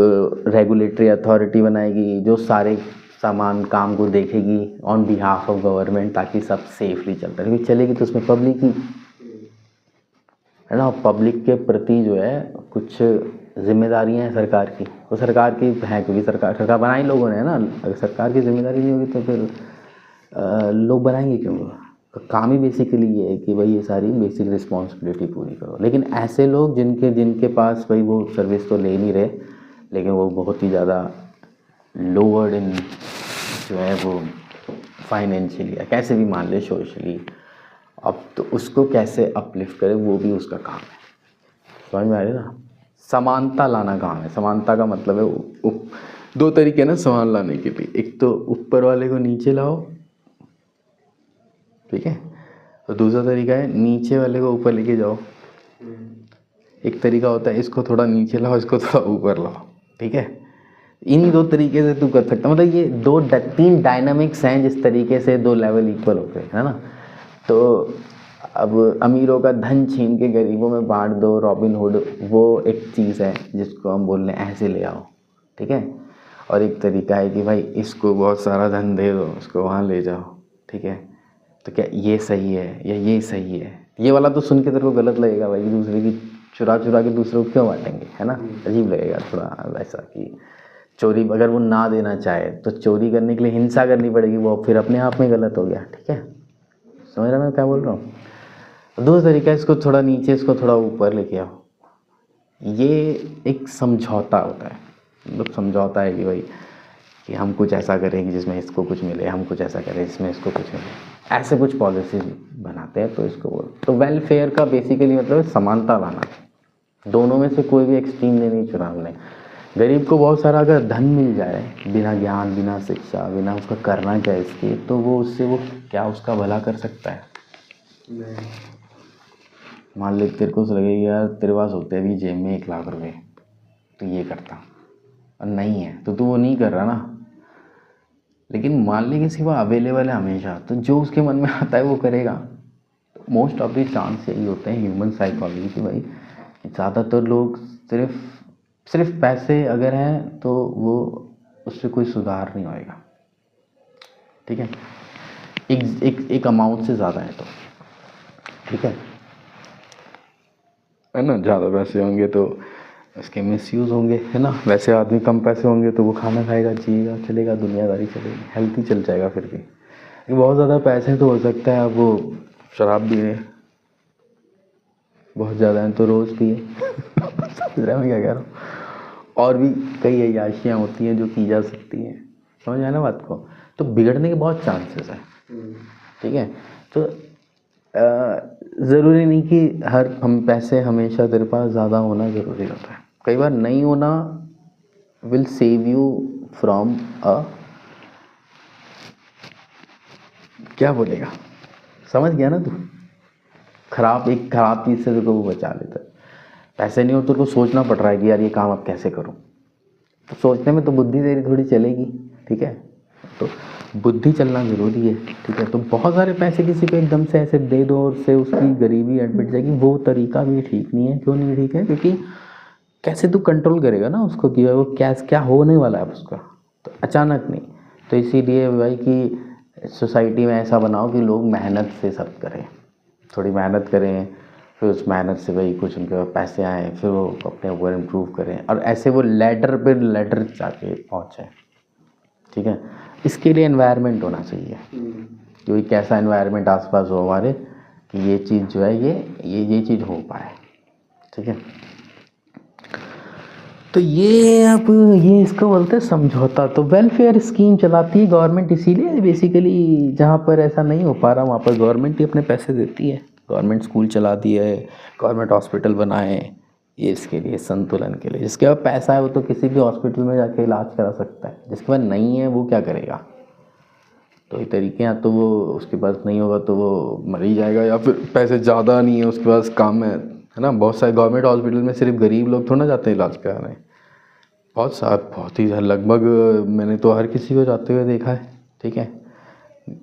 रेगुलेटरी अथॉरिटी बनाएगी जो सारे सामान काम को देखेगी ऑन बिहाफ ऑफ गवर्नमेंट, ताकि सब सेफली चलता है। चलेगी तो उसमें पब्लिक ही है ना, पब्लिक के प्रति जो है कुछ जिम्मेदारियां हैं सरकार की, वो सरकार की हैं क्योंकि सरकार बनाई लोगों ने है ना। अगर सरकार की जिम्मेदारी नहीं होगी तो फिर लोग बनाएंगे क्यों? काम ही बेसिकली ये है कि भाई ये सारी बेसिक रिस्पॉन्सिबिलिटी पूरी करो। लेकिन ऐसे लोग जिनके पास भाई वो सर्विस तो ले नहीं रहे, लेकिन वो बहुत ही ज़्यादा लोअर्ड इन जो है वो फाइनेंशियली या कैसे भी मान ले सोशली, अब तो उसको कैसे अपलिफ्ट करे वो भी उसका काम है। समझ में आ रही ना? समानता लाना काम है। समानता का मतलब है दो तरीके ना सामान लाने के लिए, एक तो ऊपर वाले को नीचे लाओ, ठीक है, और दूसरा तरीका है नीचे वाले को ऊपर लेके जाओ। एक तरीका होता है इसको थोड़ा नीचे लाओ, इसको थोड़ा ऊपर लाओ, ठीक है। इन्हीं दो तरीके से तू कर सकता, मतलब ये तीन डायनामिक्स हैं जिस तरीके से दो लेवल इक्वल होते हैं, है ना। तो अब अमीरों का धन छीन के गरीबों में बांट दो, रॉबिन हुड, वो एक चीज़ है जिसको हम बोल रहे हैं ऐसे ले आओ, ठीक है। और एक तरीका है कि भाई इसको बहुत सारा धन दे दो, उसको वहाँ ले जाओ, ठीक है। तो क्या ये सही है या ये सही है? ये वाला तो सुन के तेरे को गलत लगेगा भाई, दूसरे की चुरा के दूसरों को क्यों बांटेंगे, है ना। अजीब लगेगा थोड़ा वैसा कि चोरी अगर वो ना देना चाहे तो चोरी करने के लिए हिंसा करनी पड़ेगी, वो फिर अपने आप में गलत हो गया, ठीक है। समझ रहा मैं क्या बोल रहा हूँ? दो तरीका, इसको थोड़ा नीचे, इसको थोड़ा ऊपर लेके आओ। ये एक समझौता होता है, मतलब समझौता है कि भाई कि हम कुछ ऐसा करें कि जिसमें इसको कुछ मिले, हम कुछ ऐसा करें जिसमें इसको कुछ मिले, ऐसे कुछ पॉलिसी बनाते हैं। तो इसको तो वेलफेयर का बेसिकली मतलब है समानता लाना, दोनों में से कोई भी एक्सट्रीम नहीं चुनाव। गरीब को बहुत सारा अगर धन मिल जाए बिना ज्ञान, बिना शिक्षा, बिना उसका करना क्या इसकी, तो वो उससे वो क्या उसका भला कर सकता है? मान ले तेरे को लगे यार तेरे पास होते भी जेब में 1 लाख रुपए तो ये करता, और नहीं है तो तू वो नहीं कर रहा ना। लेकिन मान ले किसी को अवेलेबल है हमेशा, तो जो उसके मन में आता है वो करेगा। मोस्ट ऑफ द चांस यही होते हैं ह्यूमन साइकोलॉजी की भाई, ज़्यादातर लोग सिर्फ पैसे अगर हैं तो वो उससे कोई सुधार नहीं होएगा, ठीक है। एक अमाउंट से ज़्यादा है तो ठीक है ना। ज़्यादा पैसे होंगे तो इसके मिसयूज़ होंगे, है ना। वैसे आदमी कम पैसे होंगे तो वो खाना खाएगा, जिएगा, चलेगा, दुनियादारी चलेगी, हेल्थी चल जाएगा। फिर भी बहुत ज़्यादा पैसे तो हो सकता है अब वो शराब पिए, बहुत ज़्यादा है तो रोज़ पिए समझ रहा है मैं क्या कह रहा हूँ। और भी कई अय्याशियाँ होती हैं जो की जा सकती हैं, समझ आया ना बात को। तो बिगड़ने के बहुत चांसेस हैं, ठीक है। तो ज़रूरी नहीं कि हम पैसे हमेशा तेरे पास ज़्यादा होना ज़रूरी होता है। कई बार नहीं होना will save you from a क्या बोलेगा? समझ गया ना तू? एक खराब चीज़ से तो वो बचा लेता है। पैसे नहीं हो तो सोचना पड़ रहा है कि यार ये काम अब कैसे करूँ, तो सोचने में तो बुद्धि तेरी थोड़ी चलेगी, ठीक है? तो बुद्धि चलना ज़रूरी है, ठीक है? तो बहुत सारे पैसे किसी को एकदम से ऐसे दे दो और उससे उसकी गरीबी मिट जाएगी, वो तरीका भी ठीक नहीं है। क्यों नहीं ठीक है? क्योंकि कैसे तू कंट्रोल करेगा ना उसको कि वो क्या होने वाला है उसका, तो अचानक नहीं। तो इसीलिए भाई कि सोसाइटी में ऐसा बनाओ कि लोग मेहनत से सब करें, थोड़ी मेहनत करें, फिर उस मेहनत से भाई कुछ उनके पास पैसे आए, फिर वो अपने ऊपर इम्प्रूव करें, और ऐसे वो लेडर पे लेडर जाके पहुँचे, ठीक है? इसके लिए एनवायरनमेंट होना चाहिए, क्योंकि कैसा एनवायरनमेंट आसपास हो हमारे कि ये चीज़ जो है ये चीज़ हो पाए, ठीक है? तो ये इसको बोलते हैं समझौता। तो वेलफेयर स्कीम चलाती है गवर्नमेंट, इसीलिए बेसिकली जहाँ पर ऐसा नहीं हो पा रहा वहाँ पर गवर्नमेंट ही अपने पैसे देती है। गवर्नमेंट स्कूल चलाती है, गवर्नमेंट हॉस्पिटल बनाए, ये इसके लिए संतुलन के लिए। जिसके पास पैसा है वो तो किसी भी हॉस्पिटल में जाके इलाज करा सकता है, जिसके पास नहीं है वो क्या करेगा? तो ये तरीके हैं, तो वो उसके पास नहीं होगा तो वो मर ही जाएगा, या फिर पैसे ज़्यादा नहीं है उसके पास, काम है ना? बहुत सारे गवर्नमेंट हॉस्पिटल में सिर्फ गरीब लोग थोड़ा ना जाते हैं इलाज कराने, बहुत ही लगभग मैंने तो हर किसी को जाते हुए देखा है, ठीक है?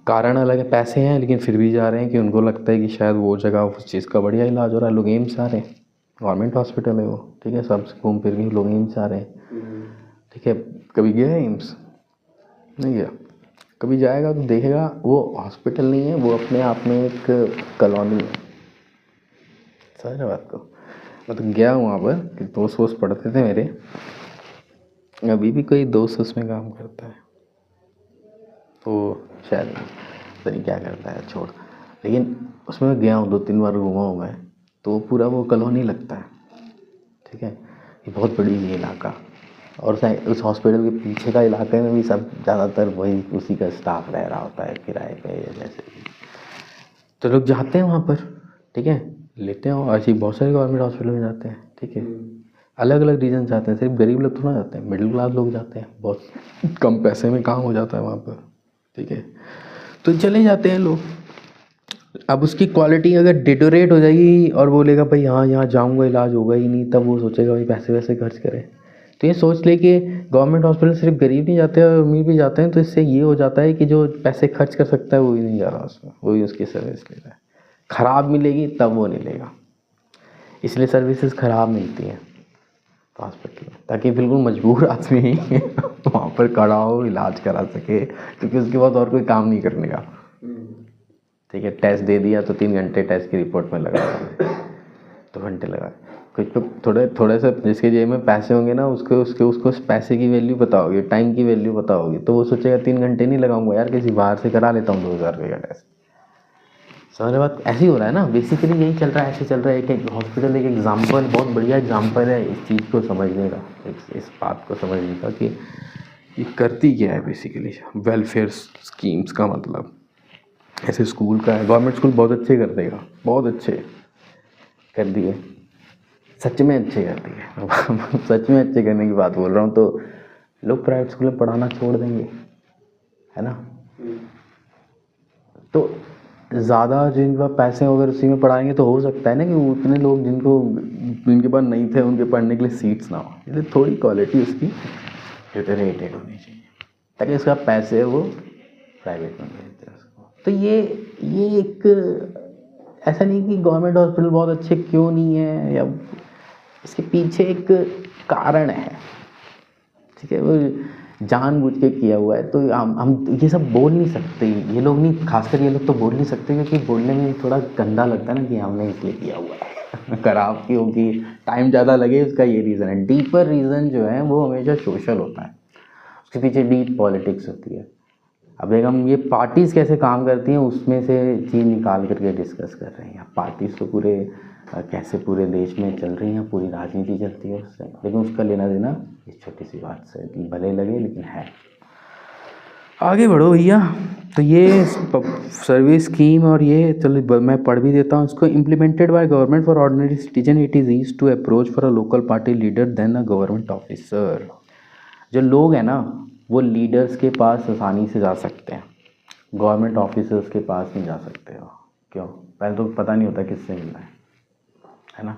कारण अलग है, पैसे हैं लेकिन फिर भी जा रहे हैं कि उनको लगता है कि शायद वो जगह उस चीज़ का बढ़िया इलाज हो रहा है। लोग एम्स आ रहे हैं, गवर्नमेंट हॉस्पिटल है वो, ठीक है? सब घूम फिर के लोग एम्स आ रहे हैं, ठीक है? कभी गया है एम्स? नहीं गया? कभी जाएगा तो देखेगा वो हॉस्पिटल नहीं है, वो अपने आप में एक कॉलोनी है। समझ रहे बात को? मैं तो गया हूँ वहाँ पर कि दोस्त पढ़ते थे मेरे, अभी भी कोई दोस्त उसमें काम करता है, तो शायद पता नहीं क्या करता है, छोड़। लेकिन उसमें मैं गया हूँ 2-3 बार घूमा हूँ मैं, तो पूरा वो कॉलोनी लगता है, ठीक है? ये बहुत बड़ी है इलाका, और उस हॉस्पिटल के पीछे का इलाके में भी सब ज़्यादातर वही उसी का स्टाफ रह रहा होता है किराए पे जैसे भी। तो लोग जाते हैं वहाँ पर, ठीक है? लेते हैं, ऐसे बहुत सारे गवर्नमेंट हॉस्पिटल में जाते हैं, ठीक है? अलग अलग रीजन से आते हैं, सिर्फ गरीब लोग थोड़ा जाते हैं, मिडिल क्लास लोग जाते हैं, बहुत कम पैसे में काम हो जाता है वहाँ पर, ठीक है? तो चले जाते हैं लोग। अब उसकी क्वालिटी अगर डिटोरेट हो जाएगी और बोलेगा भाई हाँ यहाँ जाऊँगा इलाज होगा ही नहीं, तब वो सोचेगा भाई पैसे वैसे खर्च करें। तो ये सोच ले कि गवर्नमेंट हॉस्पिटल सिर्फ गरीब नहीं जाते हैं, अमीर भी जाते हैं, तो इससे ये हो जाता है कि जो पैसे खर्च कर सकता है वो ही नहीं जा रहा उसमें, वही उसकी सर्विस ले रहा है। ख़राब मिलेगी तब वो नहीं लेगा, इसलिए सर्विसेज ख़राब मिलती हैं हॉस्पिटल में, ताकि बिल्कुल मजबूर आदमी वहाँ पर खड़ा हो, इलाज करा सके, क्योंकि उसके बाद और कोई काम नहीं करने का, ठीक है? टेस्ट दे दिया तो 3 घंटे टेस्ट की रिपोर्ट में लगा, 2 घंटे लगा। कुछ थोड़े से जिसके जेब में पैसे होंगे ना, उसको पैसे की वैल्यू पता होगी, टाइम की वैल्यू पता होगी, तो वो सोचेगा 3 घंटे नहीं लगाऊंगा यार, किसी बाहर से करा लेता हूँ 2000 रुपये का टेस्ट। समझ रहे बात? ऐसे ही हो रहा है ना, बेसिकली यही चल रहा है, ऐसे चल रहा है। एक हॉस्पिटल एक एग्जाम्पल, बहुत बढ़िया एग्जाम्पल है इस चीज़ को समझने का, इस बात को समझने का कि ये करती क्या है बेसिकली वेलफेयर स्कीम्स का मतलब। ऐसे स्कूल का है, गवर्नमेंट स्कूल बहुत अच्छे कर देगा, बहुत अच्छे कर दिए, सच में अच्छे कर दिए सच में अच्छे करने की बात बोल रहा हूँ। तो लोग प्राइवेट स्कूल में पढ़ाना छोड़ देंगे, है ना? तो ज़्यादा जिनके पास पैसे अगर उसी में पढ़ाएंगे तो हो सकता है ना कि उतने लोग जिनके पास नहीं थे उनके पढ़ने के लिए सीट्स ना हो, इसलिए थोड़ी क्वालिटी उसकी डिटोरेटेड होनी चाहिए, ताकि उसका पैसे वो प्राइवेट में भेजते हैं उसको। तो ये एक ऐसा नहीं कि गवर्नमेंट हॉस्पिटल बहुत अच्छे क्यों नहीं है, या इसके पीछे एक कारण है, ठीक है? वो जानबूझ के किया हुआ है। तो हम ये सब बोल नहीं सकते, ये लोग नहीं, खासकर ये लोग तो बोल नहीं सकते, क्योंकि बोलने में थोड़ा गंदा लगता है ना कि हमने इसलिए किया हुआ है खराब की होगी, टाइम ज़्यादा लगे, उसका ये रीज़न है। डीपर रीज़न जो है वो हमेशा सोशल होता है, उसके पीछे डीप पॉलिटिक्स होती है। अब एक हम ये पार्टीज़ कैसे काम करती हैं उसमें से चीज़ निकाल करके डिस्कस कर रहे हैं। पार्टीज़ तो पूरे कैसे पूरे देश में चल रही हैं, पूरी राजनीति चलती है उससे, लेकिन उसका लेना देना इस छोटी सी बात से भले लगे लेकिन है। आगे बढ़ो भैया। तो ये सर्विस स्कीम और ये चलो मैं पढ़ भी देता हूँ इसको। Implemented by government for ordinary citizen, it is easy to approach for a local party leader than a government officer. जो लोग हैं ना वो लीडर्स के पास आसानी से जा सकते हैं, गवर्नमेंट ऑफिसर्स के पास नहीं जा सकते हो। क्यों? पहले तो पता नहीं होता किससे मिलना है ना।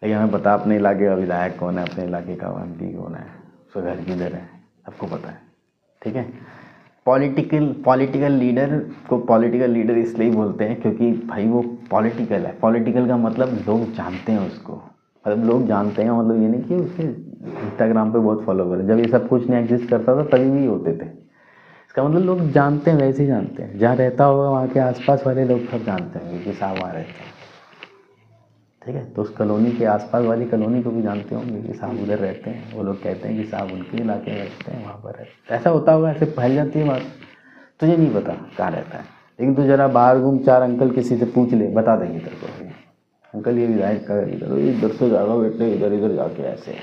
लेकिन हमें पता अपने इलाके का विधायक कौन है, अपने इलाके का MP कौन है, उसका घर किधर है, सबको पता है। ठीक है। पॉलिटिकल लीडर को पॉलिटिकल लीडर इसलिए बोलते हैं क्योंकि भाई वो पॉलिटिकल है। पॉलिटिकल का मतलब लोग जानते हैं उसको, मतलब लोग जानते हैं, मतलब ये नहीं कि उसके इंस्टाग्राम पे बहुत फॉलोवर है। जब ये सब कुछ नहीं एग्जिस्ट करता था तभी भी होते थे। इसका मतलब लोग जानते हैं, वैसे ही जानते हैं। जहाँ रहता होगा वहाँ के आसपास वाले लोग सब जानते हैं कि साहब वहाँ रहते हैं। ठीक है। तो उस कॉलोनी के आसपास वाली कॉलोनी को भी जानते होंगे कि साहब उधर रहते हैं। वो लोग कहते हैं कि साहब उनके इलाके में रहते हैं, वहाँ पर रहते हैं। ऐसा होता होगा, ऐसे फैल जाती है बात। तुझे नहीं पता कहाँ रहता है, लेकिन तू जरा बाहर घूम, 4 अंकल किसी से पूछ ले, बता देंगे तेरे को। अंकल ये विधायक का इधर से जाएगा बेटे, इधर इधर जाके ऐसे।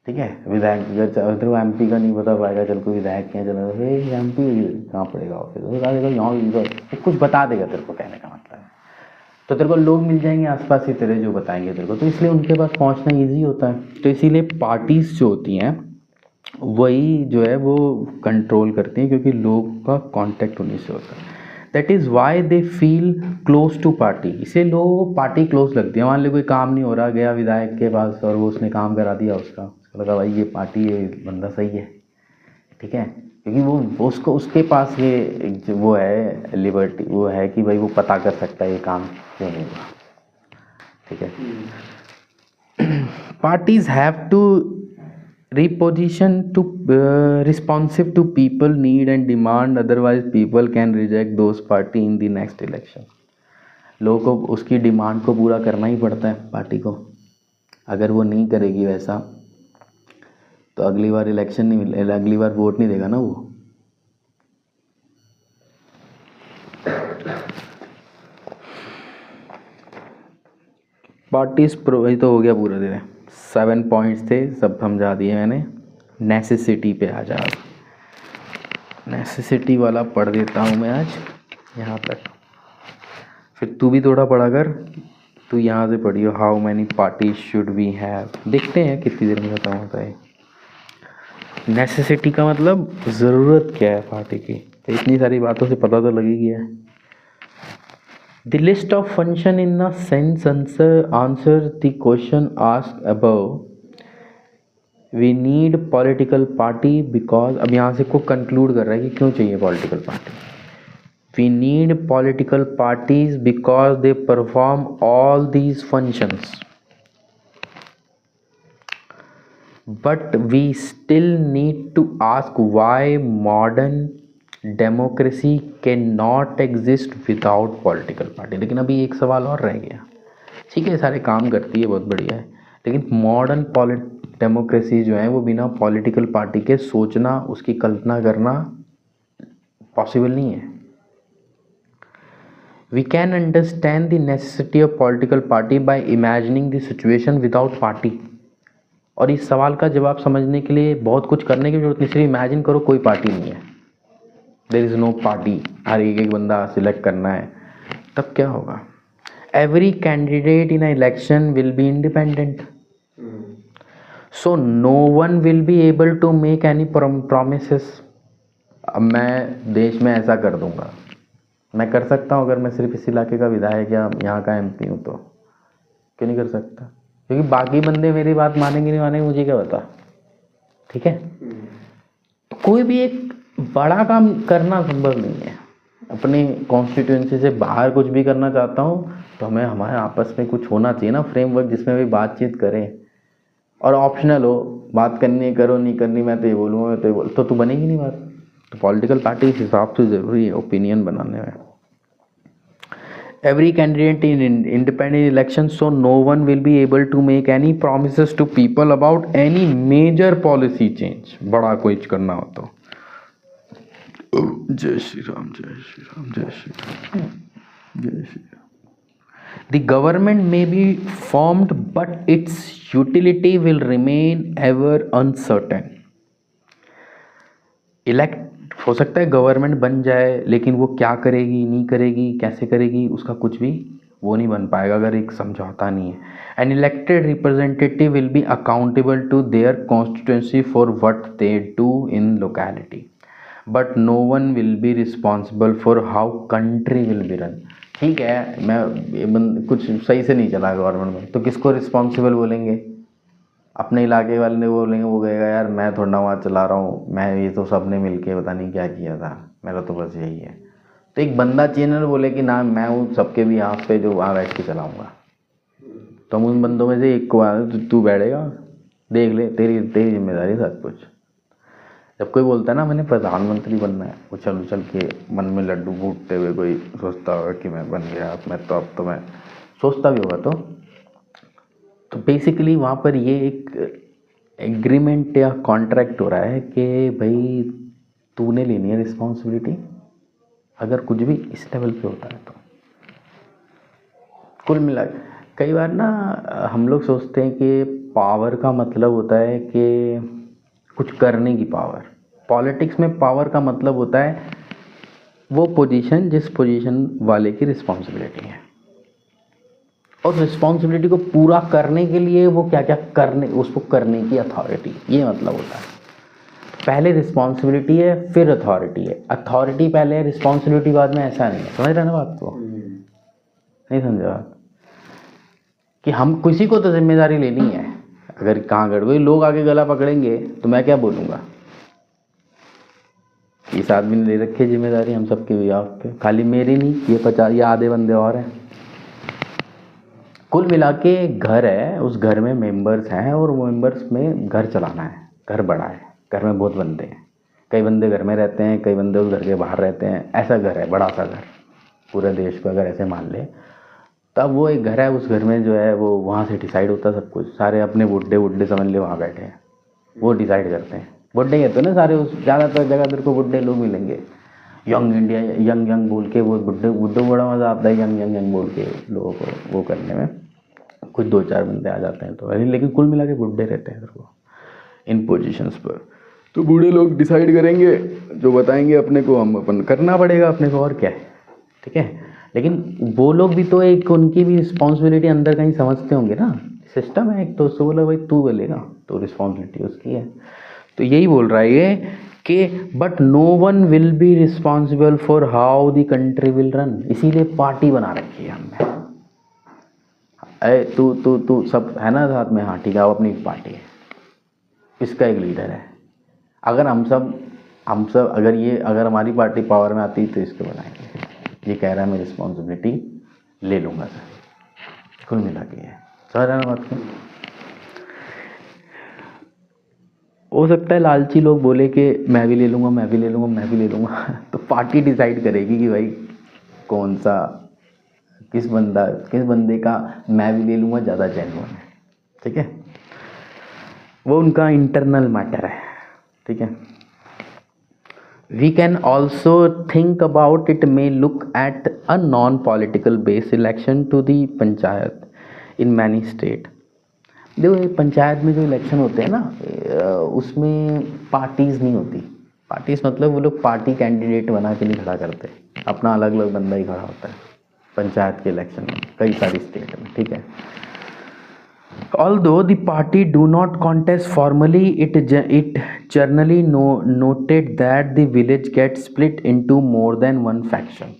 ठीक है। विधायक अगर तेरे को MP का नहीं बता पाएगा, चल कोई विधायक के यहाँ चला, MP कहाँ पड़ेगा ऑफिस, बता देगा यहाँ इधर, कुछ बता देगा तेरे को, कहने का मतलब है। तो तेरे को लोग मिल जाएंगे आसपास ही तेरे जो बताएंगे तेरे को, तो इसलिए उनके पास पहुंचना इजी होता है। तो इसीलिए पार्टीज जो होती हैं वही जो है वो कंट्रोल करती हैं, क्योंकि लोग का कांटेक्ट उन्हीं से होता है। That is why they feel close to party. इसलिए लोगों को पार्टी क्लोज लगती है। मान लो कोई काम नहीं हो रहा, गया विधायक के पास और वो उसने काम करा दिया, उसका लगा भाई ये पार्टी, ये बंदा सही है। ठीक है। क्योंकि वो उसको उसके पास ये वो है लिबर्टी, वो है कि भाई वो पता कर सकता है ये काम क्यों नहीं हुआ। ठीक है। Parties have to reposition to responsive to people need and demand, otherwise people can reject those party in the next election। लोगों को उसकी डिमांड को पूरा करना ही पड़ता है पार्टी को। अगर वो नहीं करेगी वैसा तो अगली बार इलेक्शन नहीं मिले, अगली बार वोट नहीं देगा ना वो। पार्टीज प्रोवाइड तो हो गया पूरा दिन। 7 पॉइंट्स थे, सब समझा दिए मैंने। नेसेसिटी पे आ जा। नेसेसिटी वाला पढ़ देता हूँ मैं आज यहाँ तक, फिर तू भी थोड़ा पढ़ा कर। तू यहाँ से पढ़ियो, how many parties should we have. देखते हैं कितनी देर में खत्म होता है। नेसेसिटी का मतलब ज़रूरत क्या है पार्टी की, तो इतनी सारी बातों से पता तो लगी गया है। The list of function in a sense answer the question asked above. We need political party because, अब यहाँ से को conclude कर रहा है कि क्यों चाहिए political party. We need political parties because they perform all these functions. But we still need to ask why modern democracy can not exist without political party. लेकिन अभी एक सवाल और रह गया। ठीक है, सारे काम करती है, बहुत बढ़िया है, लेकिन मॉडर्न डेमोक्रेसी जो है वो बिना पॉलिटिकल पार्टी के सोचना, उसकी कल्पना करना पॉसिबल नहीं है। We can understand the necessity of political party by imagining the situation without party. और इस सवाल का जवाब समझने के लिए बहुत कुछ करने की जरूरत नहीं, सिर्फ इमेजिन करो कोई पार्टी नहीं है, देयर इज़ नो पार्टी, हर एक बंदा सिलेक्ट करना है, तब क्या होगा? Every candidate in election will be independent, so no one will be able to make any promises. अब मैं देश में ऐसा कर दूंगा, मैं कर सकता हूँ अगर मैं सिर्फ इस इलाके का विधायक या यहाँ का MP हूँ, तो क्यों नहीं कर सकता? क्योंकि बाकी बंदे मेरी बात मानेंगे नहीं मानेंगे मुझे क्या पता। ठीक है, कोई भी एक बड़ा काम करना संभव नहीं है। अपने कॉन्स्टिट्यूएंसी से बाहर कुछ भी करना चाहता हूँ तो हमें हमारे आपस में कुछ होना चाहिए ना, फ्रेमवर्क जिसमें भी बातचीत करें, और ऑप्शनल हो, बात करनी है करो, नहीं करनी मैं तो ये बोलूँगा, मैं तो ये बोल, तो बनेगी नहीं बात। तो पॉलिटिकल पार्टी इस हिसाब से ज़रूरी है ओपिनियन बनाने में। Every candidate in independent election, so no one will be able to make any promises to people about any major policy change. बड़ा कोई करना हो तो जय श्री राम, जय श्री राम, जय श्री राम, जय Shri Ram. The government may be formed but its utility will remain ever uncertain. Elect हो सकता है गवर्नमेंट बन जाए, लेकिन वो क्या करेगी, नहीं करेगी, कैसे करेगी, उसका कुछ भी वो नहीं बन पाएगा अगर एक समझौता नहीं है। An elected representative will be accountable to their constituency for what they do in locality. But no one will be responsible for how country will be run. ठीक है, कुछ सही से नहीं चला गवर्नमेंट में, तो किसको रिस्पॉन्सिबल बोलेंगे? अपने इलाके वाले ने बोलेंगे, वो कहेगा यार मैं थोड़ा वहाँ चला रहा हूँ, मैं ये तो सब ने मिल के पता नहीं क्या किया था, मेरा तो बस यही है। तो एक बंदा चैनल बोले कि ना मैं हूँ सबके भी यहाँ पे जो वहाँ बैठ के चलाऊँगा, तो हम उन बंदों में से एक को तू बैठेगा, देख ले तेरी तेरी जिम्मेदारी सब कुछ। जब कोई बोलता है ना मैंने प्रधानमंत्री बनना है, उछल उछल के मन में लड्डू फूटते हुए कोई सोचता होगा कि मैं बन गया, मैं तो अब तो मैं सोचता भी होगा। तो बेसिकली वहाँ पर ये एक एग्रीमेंट या कॉन्ट्रैक्ट हो रहा है कि भाई तूने लेनी है रिस्पॉन्सिबिलिटी, अगर कुछ भी इस लेवल पे होता है तो। कुल मिला कई बार ना हम लोग सोचते हैं कि पावर का मतलब होता है कि कुछ करने की पावर। पॉलिटिक्स में पावर का मतलब होता है वो पोजीशन जिस पोजीशन वाले की रिस्पॉन्सिबिलिटी है, और रिस्पॉन्सिबिलिटी को पूरा करने के लिए वो क्या क्या करने, उसको करने की अथॉरिटी, ये मतलब होता है। पहले रिस्पॉन्सिबिलिटी है फिर अथॉरिटी है, अथॉरिटी पहले है रिस्पॉन्सिबिलिटी बाद में, ऐसा नहीं है। समझ रहे ना बात को? नहीं समझे बात? कि हम किसी को तो जिम्मेदारी लेनी है, अगर कहाँ गड़बड़ी लोग आगे गला पकड़ेंगे तो मैं क्या बोलूँगा? इस आदमी ने ले रखी है जिम्मेदारी हम सबके बिहाफ पे, खाली मेरी नहीं, ये 50 या आधे बंदे और हैं। कुल मिला के घर है, उस घर में मेंबर्स हैं, और वो मेंबर्स में घर चलाना है। घर बड़ा है, घर में बहुत बंदे हैं, कई बंदे घर में रहते हैं, कई बंदे उस घर के बाहर रहते हैं, ऐसा घर है, बड़ा सा घर। पूरे देश को अगर ऐसे मान ले, तब वो एक घर है, उस घर में जो है वो वहाँ से डिसाइड होता है सब कुछ। सारे अपने बुड्ढे समझ ले वहाँ बैठे हैं, वो डिसाइड करते हैं। बुड्ढे कहते हैं ना सारे, उस ज़्यादातर जगह तेरे को बुड्ढे लोग मिलेंगे। यंग इंडिया, यंग बोल के वो बुड्ढे को बड़ा मज़ा आता है, यंग बोल के लोगों को वो करने में। कुछ 2-4 बंदे आ जाते हैं तो, लेकिन कुल मिला के बुड्ढे रहते हैं तेरे को इन पोजीशंस पर। तो बूढ़े लोग डिसाइड करेंगे, जो बताएंगे अपने को, हम अपन करना पड़ेगा अपने को, और क्या है। ठीक है, लेकिन वो लोग भी तो एक उनकी भी रिस्पॉन्सिबिलिटी अंदर कहीं समझते होंगे ना। सिस्टम है एक, तो उससे बोला भाई तू बोलेगा तो रिस्पॉन्सिबिलिटी उसकी है। तो यही बोल रहा है ये कि but no one will be responsible for how the country will run. इसीलिए पार्टी बना रखी है हमने। अरे तू सब है ना साथ में, हाँ ठीक है, अपनी पार्टी है, इसका एक लीडर है। अगर हम सब अगर हमारी पार्टी पावर में आती तो इसको बनाएंगे। ये कह रहा है मैं रिस्पॉन्सिबिलिटी ले लूँगा सर, कुल मिला के है। समझ रहे हैं बात को? हो सकता है लालची लोग बोले कि मैं भी ले लूँगा तो पार्टी डिसाइड करेगी कि भाई कौन सा, किस बंदे का मैं भी ले लूँगा ज़्यादा जेन्युइन है। ठीक है, वो उनका इंटरनल मैटर है। ठीक है, we can also think about it may look at a non-political based election to the panchayat in many state। देखो ये पंचायत में जो इलेक्शन होते हैं ना, उसमें पार्टीज नहीं होती। पार्टीज मतलब वो लोग पार्टी कैंडिडेट बना के नहीं खड़ा करते, अपना अलग अलग बंदा ही खड़ा होता है पंचायत के इलेक्शन में, कई सारी स्टेट में। ठीक है, although the party do not contest formally, it generally noted that the village gets split into more than one faction।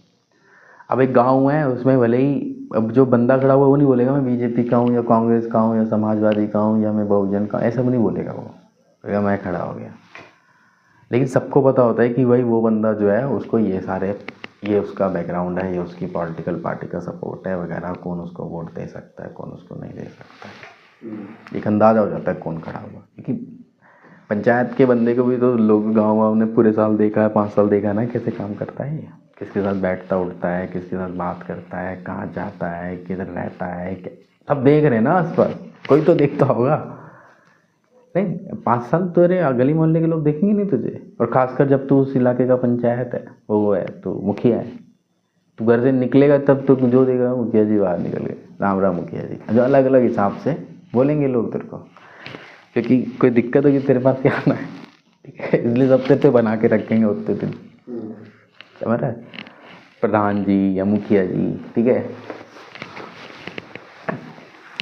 अब एक गांव है, उसमें भले ही अब जो बंदा खड़ा हुआ वो नहीं बोलेगा मैं बीजेपी का हूँ या कांग्रेस का हूँ या समाजवादी का हूँ या मैं बहुजन का, ऐसा भी नहीं बोलेगा। वो बोलेगा मैं खड़ा हो गया। लेकिन सबको पता होता है कि भाई वो बंदा जो है उसको ये उसका बैकग्राउंड है, ये उसकी पॉलिटिकल पार्टी का सपोर्ट है वगैरह, कौन उसको वोट दे सकता है, कौन उसको नहीं दे सकता है। एक अंदाज़ा हो जाता है कौन खड़ा हुआ। क्योंकि पंचायत के बंदे को भी तो लोग गाँव ने पूरे साल देखा है, 5 साल देखा है ना कैसे काम करता है, ये किसके साथ बैठता उठता है, किसके साथ बात करता है, कहाँ जाता है, किधर रहता है, सब देख रहे हैं ना आसपास, कोई तो देखता होगा। नहीं 5 साल तो अरे गली मोहल्ले के लोग देखेंगे नहीं तुझे, और ख़ासकर जब तू उस इलाके का पंचायत है, वो है तो मुखिया है, तू घर से निकलेगा तब तो जो देगा मुखिया जी बाहर निकल गए, राम राम मुखिया जी, जो अलग अलग हिसाब से बोलेंगे लोग तेरे को, क्योंकि कोई दिक्कत होगी तेरे पास क्या आना है। ठीक है, इसलिए सब तेरे पे बना के रखेंगे उतने दिन, समझ रहा है, प्रधान जी या मुखिया जी। ठीक है,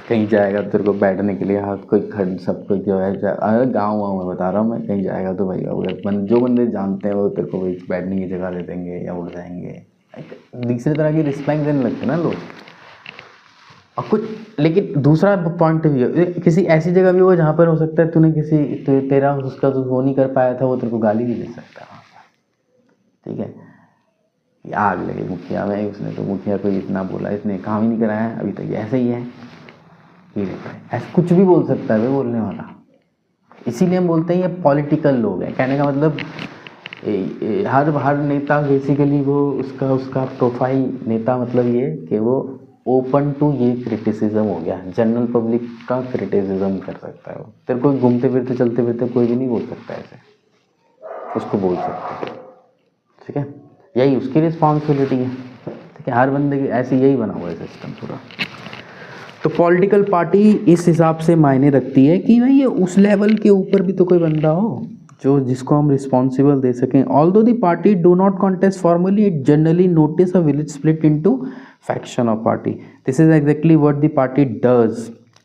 कहीं जाएगा तो तेरे को बैठने के लिए हाथ कोई खड़ सब कोई जो है अरे गाँव वाँव में बता रहा हूँ मैं, कहीं जाएगा तो भाई अगर जो बंदे जानते हैं वो तेरे को भाई बैठने की जगह दे देंगे या उड़ जाएंगे, दूसरी तरह की रिस्पेक्ट देने लगते ना लोग। और कुछ लेकिन दूसरा पॉइंट भी है, किसी ऐसी जगह भी हो जहाँ पर हो सकता है तूने किसी तेरा उसका तो वो नहीं कर पाया था, वो तेरे को गाली भी दे सकता है वहाँ पर, ठीक है। ये आग लगे मुखिया में, उसने तो मुखिया को इतना बोला, इसने काम ही नहीं कराया अभी तक, ऐसे ही है, ये रहता है। ऐसा कुछ भी बोल सकता है भाई बोलने वाला, इसीलिए हम बोलते हैं ये पॉलिटिकल लोग हैं। कहने का मतलब हर नेता बेसिकली वो उसका प्रोफाइल नेता मतलब ये कि वो ओपन टू ये क्रिटिसिज्म हो गया, जनरल पब्लिक का क्रिटिसिज्म कर सकता है वो। तेरे को घूमते फिरते चलते फिरते कोई भी नहीं बोल सकता ऐसे, उसको बोल सकता है, ठीक है। यही उसकी रिस्पॉन्सिबिलिटी है, ठीक है। हर बंदे की ऐसे यही बना हुआ है सिस्टम पूरा। तो पॉलिटिकल पार्टी इस हिसाब से मायने रखती है कि भाई ये उस लेवल के ऊपर भी तो कोई बंदा हो जो जिसको हम रिस्पॉन्सिबल दे सकें। Although the party do not contest formally, it generally notice a village split into faction of party. This is exactly what the party does.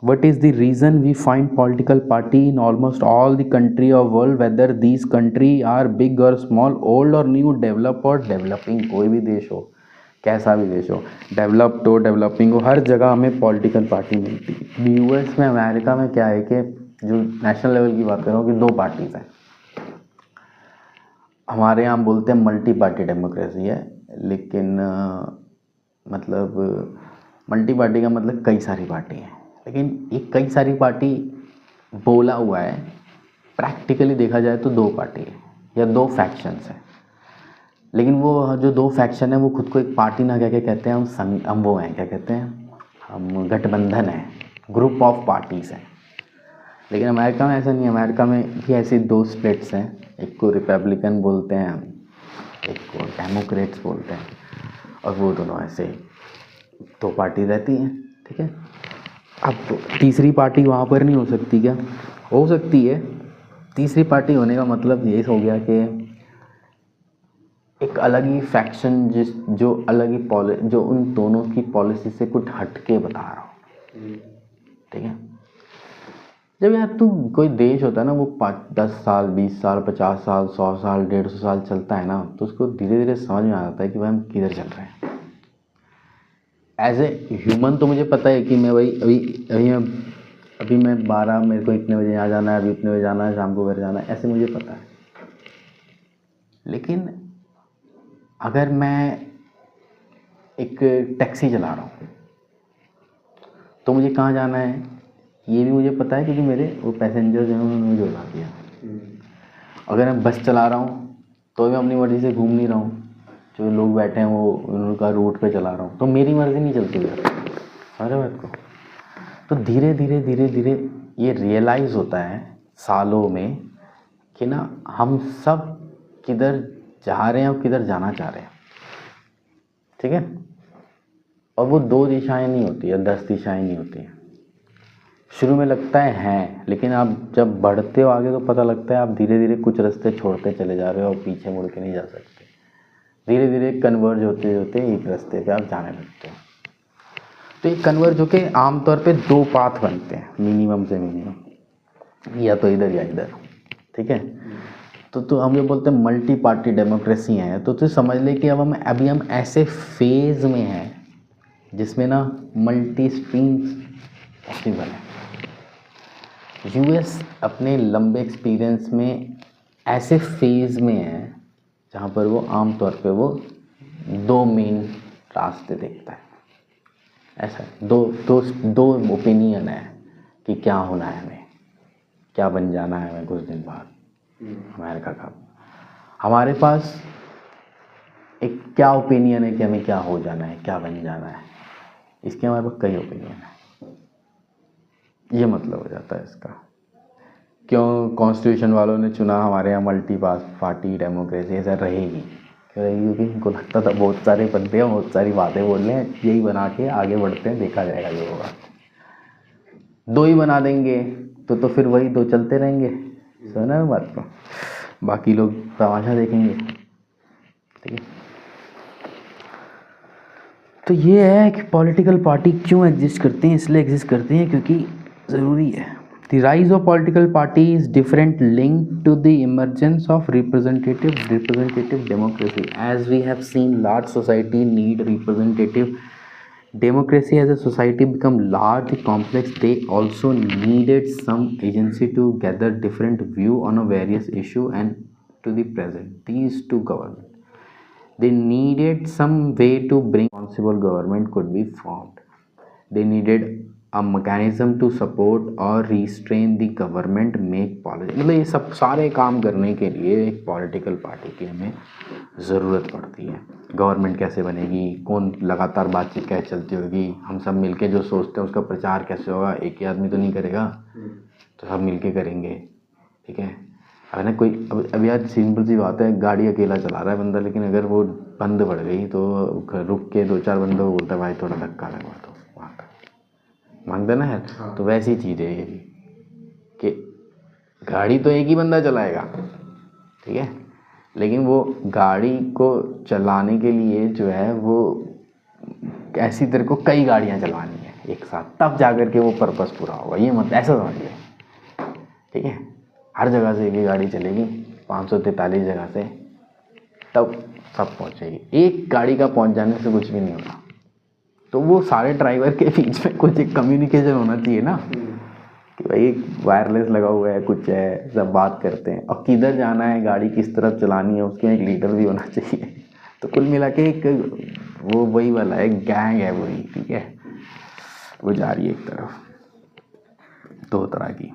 What is the reason we find political party in almost all the country or world, whether these country are big or small, old or new, develop or developing, कोई भी देश हो, कैसा भी देश हो, developed हो developing हो, हर जगह हमें पॉलिटिकल पार्टी मिलती है। यूएस में अमेरिका में क्या है कि जो नेशनल लेवल की बात कर रहा हूँ कि 2 पार्टीज़ हैं। हमारे यहाँ बोलते हैं मल्टी पार्टी डेमोक्रेसी है, लेकिन मतलब मल्टी पार्टी का मतलब कई सारी पार्टी हैं, लेकिन ये कई सारी पार्टी बोला हुआ है, प्रैक्टिकली देखा जाए तो 2 पार्टी है या 2 फैक्शंस हैं। लेकिन वो जो 2 फैक्शन है वो खुद को एक पार्टी ना कह के कहते हैं हम वो हैं, क्या कहते हैं, हम गठबंधन है, ग्रुप ऑफ पार्टीज़ हैं। लेकिन अमेरिका में ऐसा नहीं है, अमेरिका में भी ऐसी 2 स्टेट्स हैं, एक को रिपब्लिकन बोलते हैं, एक को डेमोक्रेट्स बोलते हैं, और वो दोनों ऐसे 2 पार्टी रहती हैं, ठीक है। अब तो तीसरी पार्टी वहाँ पर नहीं हो सकती क्या? हो सकती है। तीसरी पार्टी होने का मतलब ये हो गया कि एक अलग ही फैक्शन जो अलग ही जो उन दोनों की पॉलिसी से कुछ हट के बता रहा हो, ठीक है। जब यार तू कोई देश होता है ना, वो 10 साल 20 साल 50 साल 100 साल 150 साल चलता है ना, तो उसको धीरे धीरे समझ में आ जाता है कि भाई हम किधर चल रहे हैं। एज ए ह्यूमन तो मुझे पता है कि मैं भाई अभी मैं 12 मेरे को इतने बजे यहाँ जाना है, अभी इतने बजे जाना है, शाम को घर जाना है, ऐसे मुझे पता है। लेकिन अगर मैं एक टैक्सी चला रहा हूँ तो मुझे कहाँ जाना है ये भी मुझे पता है, क्योंकि मेरे वो पैसेंजर जो हैं उन्होंने मुझे बता दिया। अगर मैं बस चला रहा हूँ तो मैं अपनी मर्ज़ी से घूम नहीं रहा हूँ, जो लोग बैठे हैं वो उनका रूट पे चला रहा हूँ, तो मेरी मर्ज़ी नहीं चलती है सारे बात को। तो धीरे धीरे धीरे धीरे ये रियलाइज़ होता है सालों में कि ना हम सब किधर जा रहे हैं और किधर जाना चाह रहे हैं, ठीक है। और वो 2 दिशाएं नहीं होती है, 10 दिशाएं नहीं होती हैं। शुरू में लगता है हैं, लेकिन आप जब बढ़ते हो आगे तो पता लगता है आप धीरे धीरे कुछ रास्ते छोड़ते चले जा रहे हो और पीछे मुड़ के नहीं जा सकते। धीरे धीरे कन्वर्ज होते होते एक रास्ते पे आप जाने लगते हो। तो ये कन्वर्ज होके आमतौर पे 2 पाथ बनते हैं, मिनिमम से मिनिमम, या तो इधर या इधर, ठीक है। तो हम ये बोलते हैं मल्टी पार्टी डेमोक्रेसी है। तो तू समझ ले कि अभी हम ऐसे फेज़ में हैं जिसमें ना मल्टी स्ट्रीम्स पॉसिबल है। यूएस अपने लंबे एक्सपीरियंस में ऐसे फेज़ में है जहाँ पर वो आमतौर पे वो 2 मेन रास्ते देखता है। ऐसा दो ओपिनियन है कि क्या होना है हमें, क्या बन जाना है हमें कुछ दिन बाद अमेरिका का। हमारे पास एक क्या ओपिनियन है कि हमें क्या हो जाना है, क्या बन जाना है, इसके हमारे पास कई ओपिनियन है। ये मतलब हो जाता है इसका। क्यों कॉन्स्टिट्यूशन वालों ने चुना हमारे यहाँ मल्टी पार्टी डेमोक्रेसी ऐसा रहेगी, क्यों रहेगी? क्योंकि उनको लगता था बहुत सारे बंदे हैं, बहुत सारी बातें बोल रहे हैं, यही बना के आगे बढ़ते हैं, देखा जाएगा जो होगा। 2 ही बना देंगे तो फिर वही 2 चलते रहेंगे, सुना ना बात को, बाकी लोग तमाशा देखेंगे, ठीक है। तो ये है कि पॉलिटिकल पार्टी क्यों एग्जिस्ट करते हैं, इसलिए एग्जिस्ट करते हैं क्योंकि ज़रूरी है. The rise of political party is different link to the emergence of representative democracy. As we have seen large society need representative democracy. As a society become large complex, they also needed some agency to gather different view on a various issue. And to the present these two government, they needed some way to bring responsible government could be formed. They needed a mechanism to support or restrain the government make policy. मतलब ये सब सारे काम करने के लिए एक political party की हमें ज़रूरत पड़ती है. गवर्नमेंट कैसे बनेगी, कौन लगातार बातचीत कैसे चलती होगी, हम सब मिलके जो सोचते हैं उसका प्रचार कैसे होगा. एक ही आदमी तो नहीं करेगा, तो सब मिलके करेंगे. ठीक है. अब ना कोई अब यार सिंपल सी बात है, गाड़ी अकेला चला रहा है बंदा, लेकिन अगर वो बंद पड़ गई तो रुक के 2-4 बंदों को बोलता है भाई थोड़ा धक्का लगवा दो, मांगता ना है. तो वैसी चीज़ है ये भी कि गाड़ी तो एक ही बंदा चलाएगा, ठीक है, लेकिन वो गाड़ी को चलाने के लिए जो है वो ऐसी तेरे को कई गाड़ियाँ चलवानी है एक साथ, तब जाकर के वो पर्पस पूरा होगा. ये मत ऐसा समझिए. ठीक है. हर जगह से एक ही गाड़ी चलेगी 543 जगह से, तब सब पहुँचेगी. एक गाड़ी का पहुँच जाने से कुछ भी नहीं होगा. तो वो सारे ड्राइवर के बीच में कुछ एक कम्युनिकेशन होना चाहिए ना, कि भाई एक वायरलेस लगा हुआ है, कुछ है, सब बात करते हैं. और किधर जाना है, गाड़ी किस तरफ चलानी है, उसके एक लीडर भी होना चाहिए. तो कुल मिला के एक वो वही वाला है, गैंग है वही. ठीक है. वो जा रही है एक तरफ, 2 तरह की.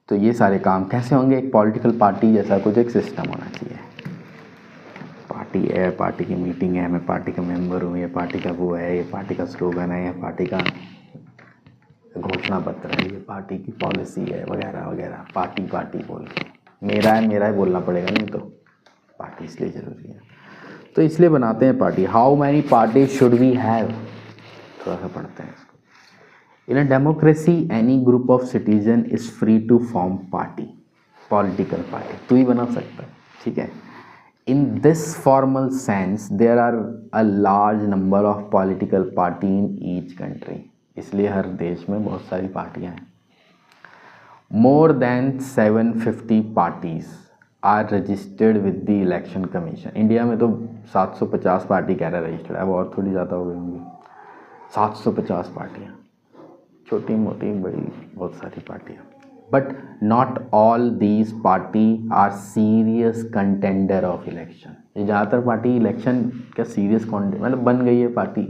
तो ये सारे काम कैसे होंगे, एक पॉलिटिकल पार्टी जैसा कुछ एक सिस्टम होना चाहिए. पार्टी है, पार्टी की मीटिंग है, मैं पार्टी का मेंबर हूँ, ये पार्टी का वो है, ये पार्टी का स्लोगन है, ये पार्टी का घोषणा पत्र है, ये पार्टी की पॉलिसी है, वगैरह वगैरह. पार्टी बोल के मेरा है बोलना पड़ेगा, नहीं तो पार्टी इसलिए ज़रूरी है. तो इसलिए बनाते हैं party. How many party should we have, थोड़ा सा पढ़ते हैं इसको. In a democracy any group of citizen is free to form party, political party तू ही बना सकता है. ठीक है. In this formal sense, there are a large number of political party in each country. इसलिए हर देश में बहुत सारी पार्टियां हैं. More than 750 parties are registered with the election commission. India में तो 750 पार्टी कह रहा है रजिस्टर्ड है, अब और थोड़ी ज़्यादा हो गई होंगी. 750 पार्टियाँ, छोटी मोटी बड़ी बहुत सारी पार्टियाँ. But not all these party are serious contender of election. ये ज़्यादातर पार्टी इलेक्शन का सीरियस मतलब बन गई है party.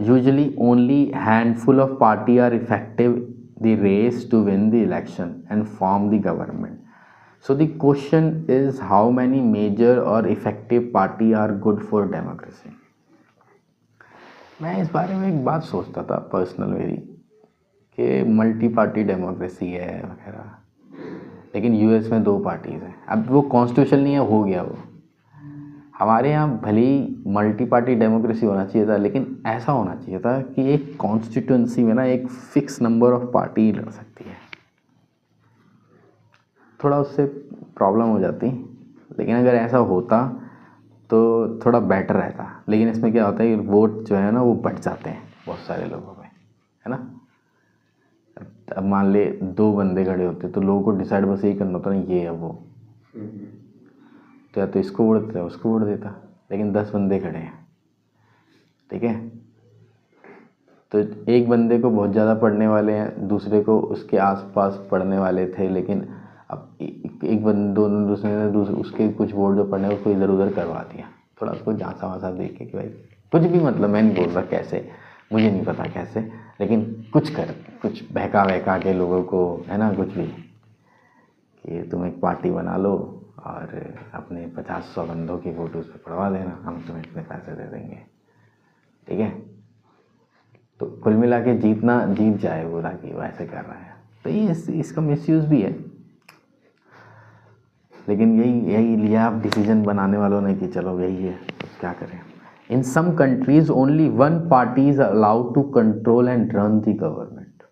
Usually only handful of party are effective the race to win the election and form the government. So the question is how many major or effective party are good for democracy. मैं इस बारे में एक बात सोचता था personal मेरी, कि मल्टी पार्टी डेमोक्रेसी है वगैरह, लेकिन यूएस में 2 पार्टीज़ हैं. अब वो कॉन्स्टिट्यूशन नहीं है, हो गया वो. हमारे यहाँ भले ही मल्टी पार्टी डेमोक्रेसी होना चाहिए था, लेकिन ऐसा होना चाहिए था कि एक कॉन्स्टिट्यूंसी में ना एक फिक्स नंबर ऑफ पार्टी लड़ सकती है. थोड़ा उससे प्रॉब्लम हो जाती, लेकिन अगर ऐसा होता तो थोड़ा बेटर रहता. लेकिन इसमें क्या होता है कि वोट जो है ना वो बट जाते हैं बहुत सारे लोगों में, है ना. अब मान ले 2 बंदे खड़े होते तो लोगों को डिसाइड बस यही करना होता ना, ये है वो, तो या तो इसको वोट देता उसको वोट देता. लेकिन 10 बंदे खड़े हैं, ठीक है, तो एक बंदे को बहुत ज़्यादा पढ़ने वाले हैं, दूसरे को उसके आसपास पढ़ने वाले थे, लेकिन अब एक बंदे दूसरे ने उसके कुछ वोट जो पढ़ने उसको इधर उधर करवा दिया. थोड़ा उसको झांसा वासा देख के कि भाई कुछ भी, मतलब मैं नहीं बोल रहा कैसे, मुझे नहीं पता कैसे, लेकिन कुछ बहका वहका के लोगों को, है ना, कुछ भी कि तुम एक पार्टी बना लो और अपने 50-100 बंदों की फ़ोटो उस पर पढ़वा देना, हम तुम्हें इतने पैसे दे देंगे. ठीक है. तो कुल मिला के जीत जाए वो, ताकि वो ऐसे कर रहा है. तो ये इसका मिसयूज़ भी है. लेकिन यही लिया आप डिसीजन बनाने वालों ने कि चलो यही है, क्या करें. In some countries only one party is allowed to control and run the government.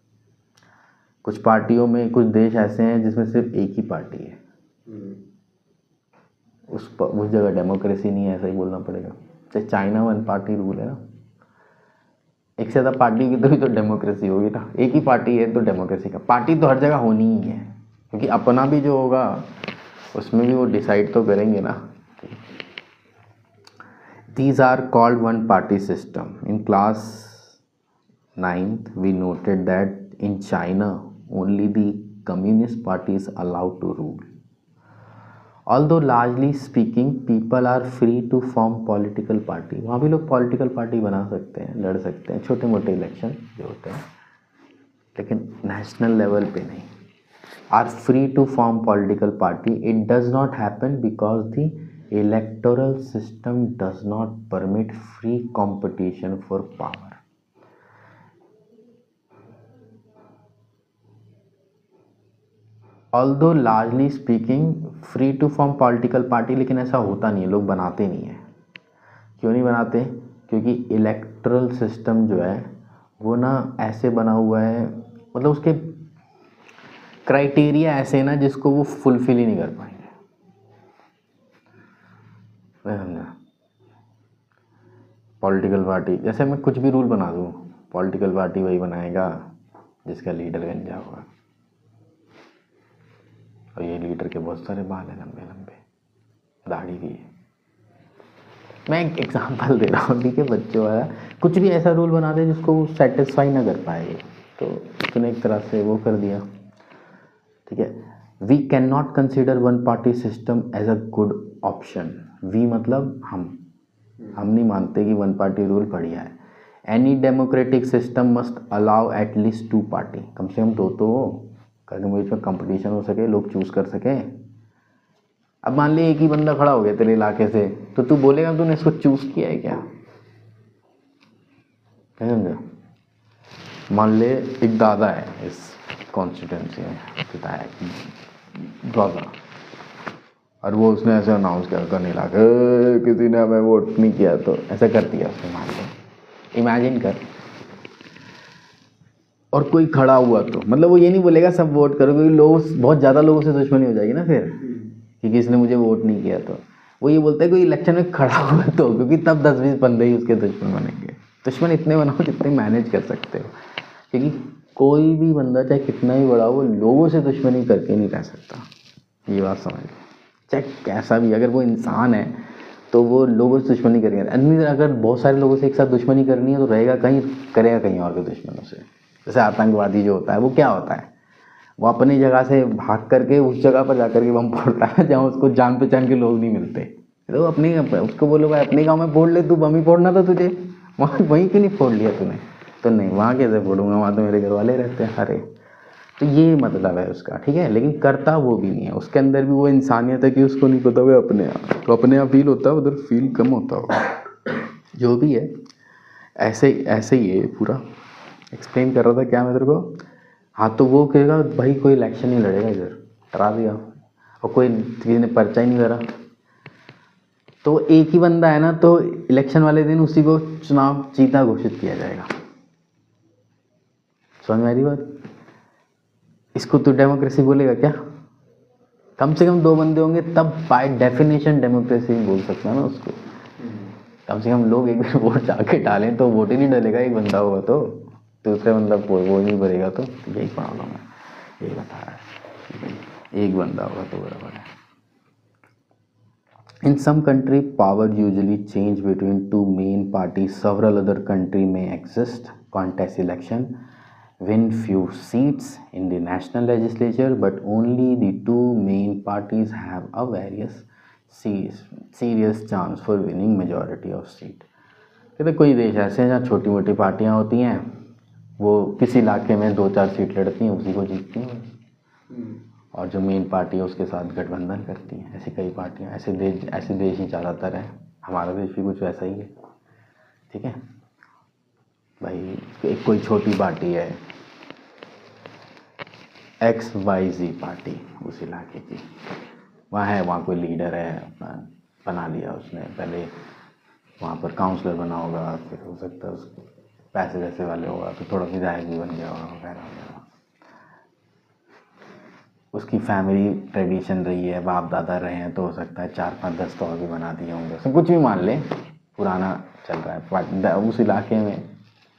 कुछ पार्टियों में, कुछ देश ऐसे हैं जिसमें सिर्फ एक ही पार्टी है. उस जगह डेमोक्रेसी नहीं है, ऐसा ही बोलना पड़ेगा. तो चाइना वन पार्टी रूल है ना, एक से ज़्यादा पार्टी की तो डेमोक्रेसी होगी ना, एक ही पार्टी है तो डेमोक्रेसी का, पार्टी तो हर जगह होनी ही है, क्योंकि अपना भी जो होगा उसमें भी वो डिसाइड तो करेंगे ना। These are called one party system. In class 9th we noted that in China only the communist party is allowed to rule. Although largely speaking people are free to form political party, वहाँ भी लोग political party बना सकते हैं, लड़ सकते हैं छोटे मोटे इलेक्शन जो होते हैं, लेकिन national level पे नहीं। Are free to form political party. It does not happen because the electoral system does not permit free competition for power. Although largely speaking free to form political party, लेकिन ऐसा होता नहीं है, लोग बनाते नहीं है। क्यों नहीं बनाते? क्योंकि इलेक्टोरल सिस्टम जो है वो ना ऐसे बना हुआ है, मतलब उसके क्राइटेरिया ऐसे ना जिसको वो फुलफिल ही नहीं कर पाएंगे। पॉलिटिकल पार्टी, जैसे मैं कुछ भी रूल बना दूँ, पॉलिटिकल पार्टी वही बनाएगा जिसका लीडर गंजा होगा, और ये लीडर के बहुत सारे बाल हैं, लंबे लंबे, दाढ़ी भी है। मैं एक एग्जांपल दे रहा हूँ, ठीक है, बच्चों वाला, कुछ भी ऐसा रूल बना दे जिसको वो सेटिस्फाई ना कर पाए, तो तूने एक तरह से वो कर दिया, ठीक है। We can not consider one party system as a good option. We मतलब हम नहीं मानते कि वन पार्टी रूल बढ़िया है। Any democratic system must allow at least 2 party, कम से कम 2 तो हो, ताकि बीच में कंपटीशन हो सके, लोग चूज कर सकें। अब मान ले एक ही बंदा खड़ा हो गया तेरे इलाके से, तो तू बोलेगा तूने इसको चूज किया है क्या? समझे? मान ले एक दादा है इस कॉन्स्टिट्यूंसी में, विधायक दादा, और वो उसने ऐसे अनाउंस करने लगा किसी ने हमें वोट नहीं किया, तो ऐसा कर दिया उसने, मान लो, इमेजिन कर, और कोई खड़ा हुआ तो मतलब वो ये नहीं बोलेगा सब वोट करो, क्योंकि लोग बहुत ज़्यादा लोगों से दुश्मनी हो जाएगी ना फिर, कि किसने मुझे वोट नहीं किया, तो वो ये बोलता है कोई इलेक्शन में खड़ा हुआ तो, क्योंकि तब 10-20 बंदे ही उसके दुश्मन बनेंगे। दुश्मन इतने बनाओ जितने मैनेज कर सकते हो, क्योंकि कोई भी बंदा चाहे कितना ही बड़ा हो, लोगों से दुश्मनी करके नहीं रह सकता, ये बात समझ लो। चाहे कैसा भी, अगर वो इंसान है तो वो लोगों से दुश्मनी करेंगे। अगर बहुत सारे लोगों से एक साथ दुश्मनी करनी है तो रहेगा कहीं, करेगा कहीं और के दुश्मनों से। जैसे आतंकवादी जो होता है वो क्या होता है, वो अपनी जगह से भाग करके उस जगह पर जा करके बम फोड़ता है जहाँ उसको जान पहचान के लोग नहीं मिलते, तो अपने उसको बोलो भाई अपने गाँव में फोड़ ले, तू बम ही फोड़ना था तुझे, वहाँ वहीं क्यों नहीं फोड़ लिया तूने? तो नहीं, वहाँ कैसे फोड़ूंगा, वहाँ तो मेरे घर वाले रहते हैं। अरे तो ये मतलब है उसका, ठीक है, लेकिन करता वो भी नहीं है, उसके अंदर भी वो इंसानियत है कि उसको नहीं पता हुआ अपने आप, तो अपने आप फील होता है, उधर फील कम होता होगा, जो भी है। ऐसे ही है पूरा। एक्सप्लेन कर रहा था क्या मैं तेरे को? हाँ, तो वो कहेगा भाई कोई इलेक्शन नहीं लड़ेगा इधर, डरा दिया, और कोई किसी ने पर्चा ही नहीं करा, तो एक ही बंदा है ना, तो इलेक्शन वाले दिन उसी को चुनाव जीता घोषित किया जाएगा। समझ में आ रही बात? इसको तो डेमोक्रेसी बोलेगा क्या? कम से कम 2 बंदे होंगे तब बाय डेफिनेशन डेमोक्रेसी बोल सकता है ना उसको। कम से कम लोग एक बार वोट जाके डालें तो वोट ही नहीं डालेगा एक बंदा होगा, तो दूसरे बंदा वो नहीं भरेगा, तो यही प्रॉब्लम है, यही बता रहा है, एक बंदा होगा तो बराबर है। In some country, power usually change between 2 main parties. Several other country may exist contest election, win few seats in the national legislature, but only the 2 main parties have a serious chance for winning majority of seat. कहते कोई देश ऐसे हैं जहाँ छोटी मोटी पार्टियाँ होती हैं, वो किसी इलाके में 2-4 सीट लड़ती हैं, उसी को जीतती हैं, और जो मेन पार्टी है उसके साथ गठबंधन करती हैं। ऐसी कई पार्टियां, ऐसे देश ही ज़्यादातर हैं, हमारा देश भी कुछ वैसा ही है, ठीक है भाई। एक कोई छोटी पार्टी है XYZ पार्टी, उस इलाके की, वहाँ है, वहाँ कोई लीडर है, अपना बना लिया उसने, पहले वहाँ पर काउंसलर बना होगा, फिर हो सकता है उसको पैसे वैसे वाले होगा, तो थोड़ा विधायक भी बन गया होगा वगैरह वगैरह। उसकी फैमिली ट्रेडिशन रही है, बाप दादा रहे हैं, तो हो सकता है 4-5-10 तो और भी बना दिए होंगे उसने, कुछ भी मान ले, पुराना चल रहा है। उस इलाके में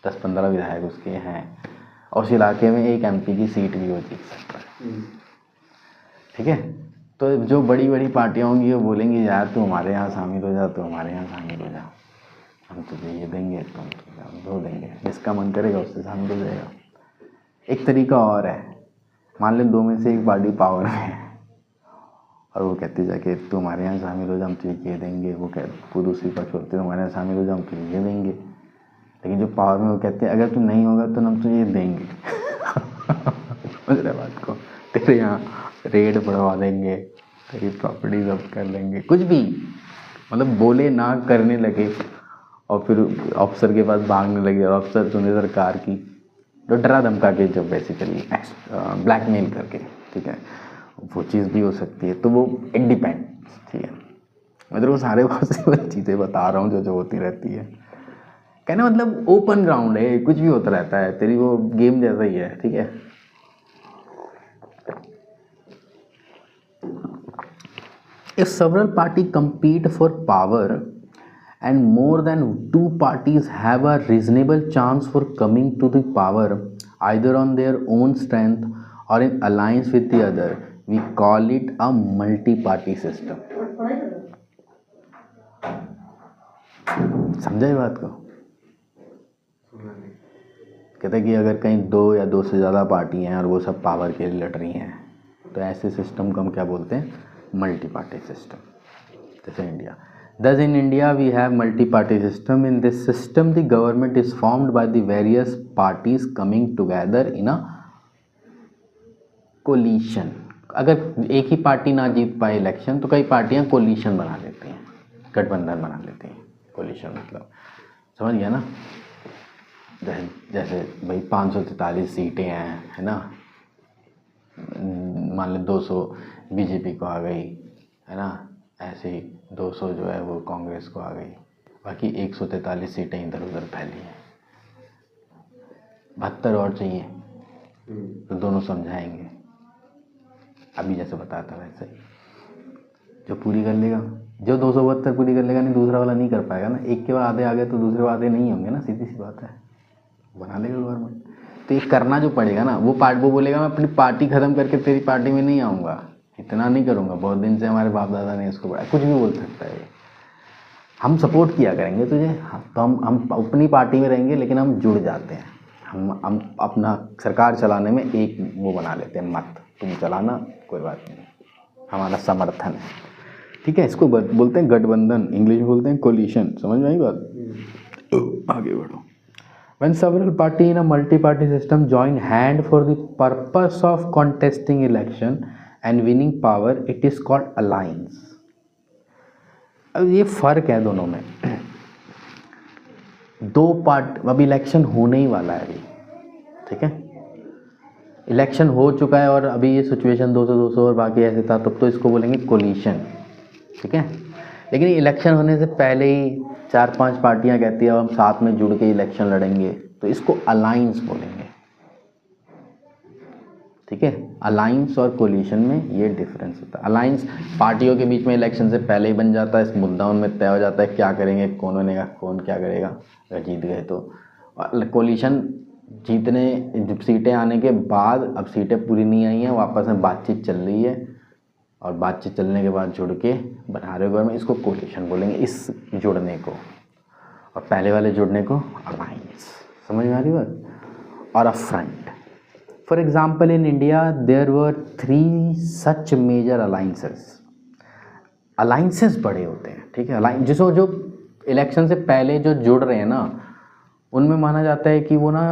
10-15 विधायक उसके हैं और उस इलाके में एक एमपी की सीट भी वो जीत सकता है। ठीक है, तो जो बड़ी बड़ी पार्टियाँ होंगी वो बोलेंगी यार तू हमारे यहाँ शामिल हो जा, तू हमारे यहाँ शामिल हो जा, हम तुझे ये देंगे, तुम तुझे वो देंगे, जिसका मन करेगा उससे शामिल हो जाएगा। एक तरीका और है, मान ले दो में से एक पार्टी पावर में है और वो कहती है जाके तू हमारे यहाँ शामिल हो जा, हम तुझे ये देंगे, वो कहते दूसरी पक्ष होते हमारे यहाँ शामिल हो जा, हम तुझे ये देंगे। लेकिन जो पावर में वो कहते हैं अगर तू नहीं होगा तो हम तुझे ये देंगे। समझ रहे बात को, तेरे यहाँ रेड बढ़वा देंगे, तेरी प्रॉपर्टी जब्त कर लेंगे, कुछ भी मतलब बोले ना करने लगे और फिर ऑफिसर के पास भागने लगे और ऑफिसर सुने सरकार की, जो डरा धमका के जो बेसिकली ब्लैकमेल करके, ठीक है, वो चीज़ भी हो सकती है। तो वो इट डिपेंड्स, ठीक है। मैं तेरे को सारे पॉसिबल चीज़ें बता रहा हूँ जो होती रहती है। कहना मतलब ओपन ग्राउंड है, कुछ भी होता रहता है, तेरी वो गेम जैसा ही है, ठीक है। If several parties compete for power and more than two parties have a reasonable chance for coming to the power either on their own strength or in alliance with the other, we call it a multi-party system. समझा ये बात को? कहते हैं कि अगर कहीं दो या दो से ज़्यादा पार्टी हैं और वो सब पावर के लिए लड़ रही हैं तो ऐसे सिस्टम को हम क्या बोलते हैं? Multi party system. जैसे India, thus in India we have multi-party system. In this system the government is formed by the various parties coming together in a coalition. अगर एक ही पार्टी ना जीत पाए इलेक्शन तो कई पार्टियां कोलिशन बना लेती हैं, गठबंधन बना लेती हैं। कोलिशन मतलब समझ गया ना? जैसे भाई 543 सीटें हैं, है ना, मान ले 200 बीजेपी को आ गई, है ना, ऐसे ही 200 जो है वो कांग्रेस को आ गई, बाकी 143 सीटें इधर उधर फैली हैं, 72 और चाहिए तो दोनों समझाएंगे। अभी जैसे बताया था वैसे ही जो पूरी कर लेगा, जो 272 पूरी कर लेगा, नहीं दूसरा वाला नहीं कर पाएगा ना। एक के बाद आधे आ गए तो दूसरे आधे नहीं होंगे ना, सीधी सी बात है, बना लेगा गवर्नमेंट। तो ये करना जो पड़ेगा ना, वो बोलेगा मैं अपनी पार्टी ख़त्म करके तेरी पार्टी में नहीं आऊँगा, इतना नहीं करूँगा, बहुत दिन से हमारे बाप दादा ने इसको बढ़ाया, कुछ भी बोल सकता है। हम सपोर्ट किया करेंगे तुझे, तो हम अपनी पार्टी में रहेंगे लेकिन हम जुड़ जाते हैं, हम अपना सरकार चलाने में एक वो बना लेते हैं मत, तुम चलाना कोई बात नहीं, हमारा समर्थन है, ठीक है। इसको बोलते हैं गठबंधन, इंग्लिश में बोलते हैं कोलिशन। समझ में आई बात? आगे बढ़ो। When several parties in a multi-party system join hand for the purpose of contesting election and winning power, it is called alliance. अब ये फर्क है दोनों में। दो पार्ट, अब इलेक्शन होने ही वाला है अभी, ठीक है, इलेक्शन हो चुका है और अभी ये सिचुएशन 200 और बाकी ऐसे था, तब तो इसको बोलेंगे कोलिशन, ठीक है। लेकिन इलेक्शन होने से पहले ही 4-5 पार्टियां कहती है अब हम साथ में जुड़ के इलेक्शन लड़ेंगे, तो इसको अलायंस बोलेंगे, ठीक है। अलायंस और कोलिशन में ये डिफरेंस होता है। अलायंस पार्टियों के बीच में इलेक्शन से पहले ही बन जाता है, इस मुद्दा उनमें तय हो जाता है क्या करेंगे, कौन बनेगा, कौन क्या करेगा, अगर जीत गए तो। कोलिशन जीतने सीटें आने के बाद, अब सीटें पूरी नहीं आई हैं, वापस में बातचीत चल रही है और बातचीत चलने के बाद जुड़ के बना रहे गवर्नमेंट, इसको कोलिशन बोलेंगे, इस जुड़ने को, और पहले वाले जुड़ने को अलायंस। समझ में आ रही बात? और a front. For example in India there were 3 such major alliances. Alliances बड़े होते हैं, ठीक है। अलायंस जिसको जो इलेक्शन से पहले जो जुड़ रहे हैं ना, उनमें माना जाता है कि वो ना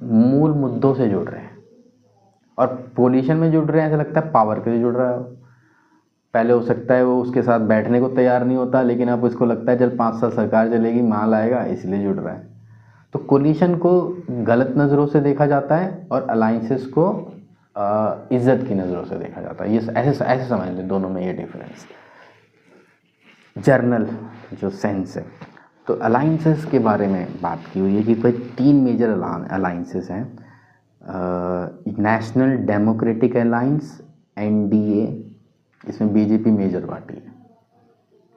मूल मुद्दों से जुड़ रहे हैं, और कोलिशन में जुड़ रहे हैं ऐसा लगता है पावर के लिए जुड़ रहा है। पहले हो सकता है वो उसके साथ बैठने को तैयार नहीं होता, लेकिन अब उसको लगता है चल 5 साल सरकार चलेगी, माल आएगा, इसलिए जुड़ रहा है। तो कोलिशन को गलत नज़रों से देखा जाता है और अलायंसेस को इज्जत की नज़रों से देखा जाता है। ये ऐसे समझ लें, दोनों में ये डिफरेंस, जर्नल जो सेंस है। तो अलायंसेस के बारे में बात की हुई है कि कोई 3 मेजर अलायंसेस हैं, नेशनल डेमोक्रेटिक अलायंस, NDA, इसमें बीजेपी मेजर पार्टी है,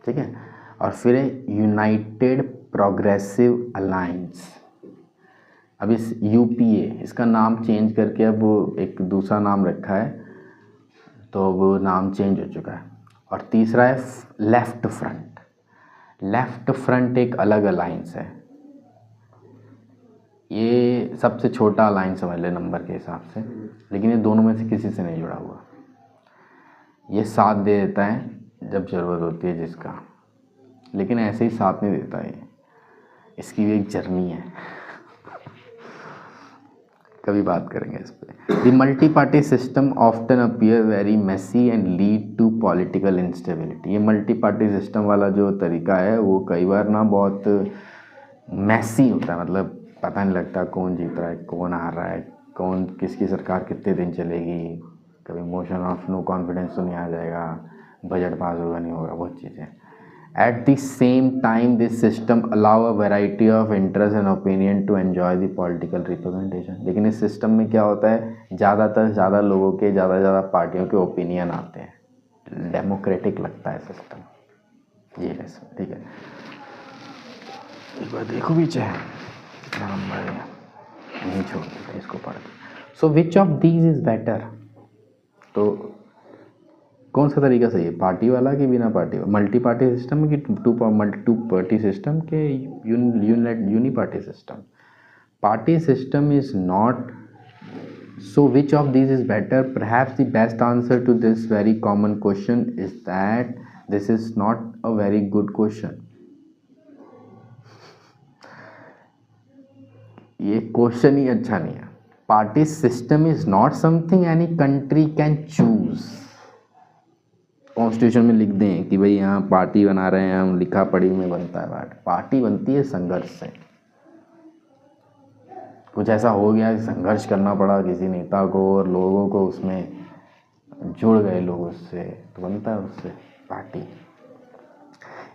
ठीक है, और फिर यूनाइटेड प्रोग्रेसिव अलायंस। अब इस यूपीए इसका नाम चेंज करके अब एक दूसरा नाम रखा है, तो वो नाम चेंज हो चुका है। और तीसरा है लेफ्ट फ्रंट। लेफ्ट फ्रंट एक अलग अलायंस है, ये सबसे छोटा अलायंस समझ ले नंबर के हिसाब से, लेकिन ये दोनों में से किसी से नहीं जुड़ा हुआ। ये साथ दे देता है जब ज़रूरत होती है जिसका, लेकिन ऐसे ही साथ नहीं देता है, इसकी भी एक जर्नी है, कभी बात करेंगे इस पर। The multi party system often appear very messy and lead to political instability. ये मल्टी पार्टी सिस्टम वाला जो तरीका है वो कई बार ना बहुत मैसी होता है, मतलब पता नहीं लगता कौन जीत रहा है कौन हार रहा है, कौन किसकी सरकार कितने दिन चलेगी, कभी मोशन ऑफ नो कॉन्फिडेंस तो नहीं आ जाएगा, बजट पास होगा नहीं होगा, बहुत चीज़ें। At the same time, this system allow a variety of interest and opinion to enjoy the political representation। लेकिन इस सिस्टम में क्या होता है, ज़्यादातर ज़्यादा लोगों के ज़्यादा पार्टियों के ओपिनियन आते हैं, डेमोक्रेटिक लगता है सिस्टम। ये है ठीक है, एक बार देखो पीछे कितना नंबर है, नहीं छोड़ देते इसको पढ़ के। So which of these is better, तो कौन सा तरीका सही है, पार्टी वाला कि बिना पार्टी वाला, मल्टी पार्टी सिस्टम कि टू पार्टी सिस्टम के uni party system. Party system is not, so which of this is better, perhaps the best answer to this very common question is that this is not a very good question. ये question ही अच्छा नहीं है। Party system is not something any country can choose. Constitution में लिख दें कि भाई यहाँ पार्टी बना रहे हैं हम, लिखा पढ़ी में बनता है पार्टी बनती है संघर्ष से। कुछ ऐसा हो गया कि संघर्ष करना पड़ा किसी नेता को और लोगों को उसमें जुड़ गए लोग उससे, तो बनता है उससे party.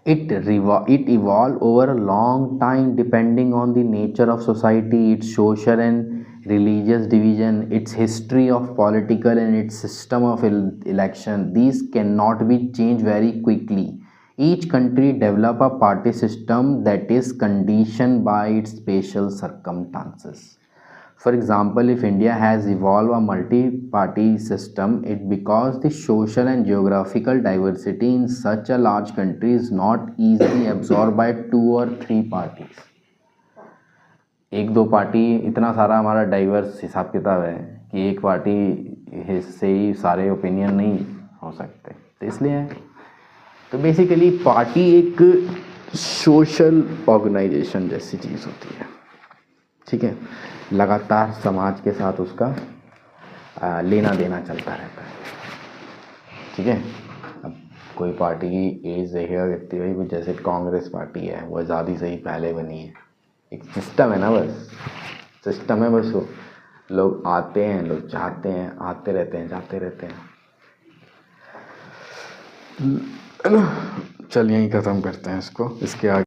It evolved over a long time depending on the nature of society, its social and religious division, its history of political and its system of election. These cannot be changed very quickly. Each country develop a party system that is conditioned by its special circumstances. For example, if India has evolved a multi-party system, it because the social and geographical diversity in such a large country is not easily absorbed by 2 or 3 parties. एक दो party, इतना सारा हमारा diverse हिसाब किताब है कि एक पार्टी से ही सारे ओपिनियन नहीं हो सकते, तो इसलिए तो बेसिकली पार्टी एक सोशल ऑर्गेनाइजेशन जैसी चीज़ होती है, ठीक है। लगातार समाज के साथ उसका लेना देना चलता रहता है, ठीक है। अब कोई पार्टी की एज देखेगा व्यक्ति, भाई जैसे कांग्रेस पार्टी है वो आज़ादी से ही पहले बनी है, एक सिस्टम है ना, बस सिस्टम है, बस वो लोग आते हैं, लोग जाते हैं, आते रहते हैं, जाते रहते हैं। चल यहीं ख़त्म करते हैं इसको, इसके आगे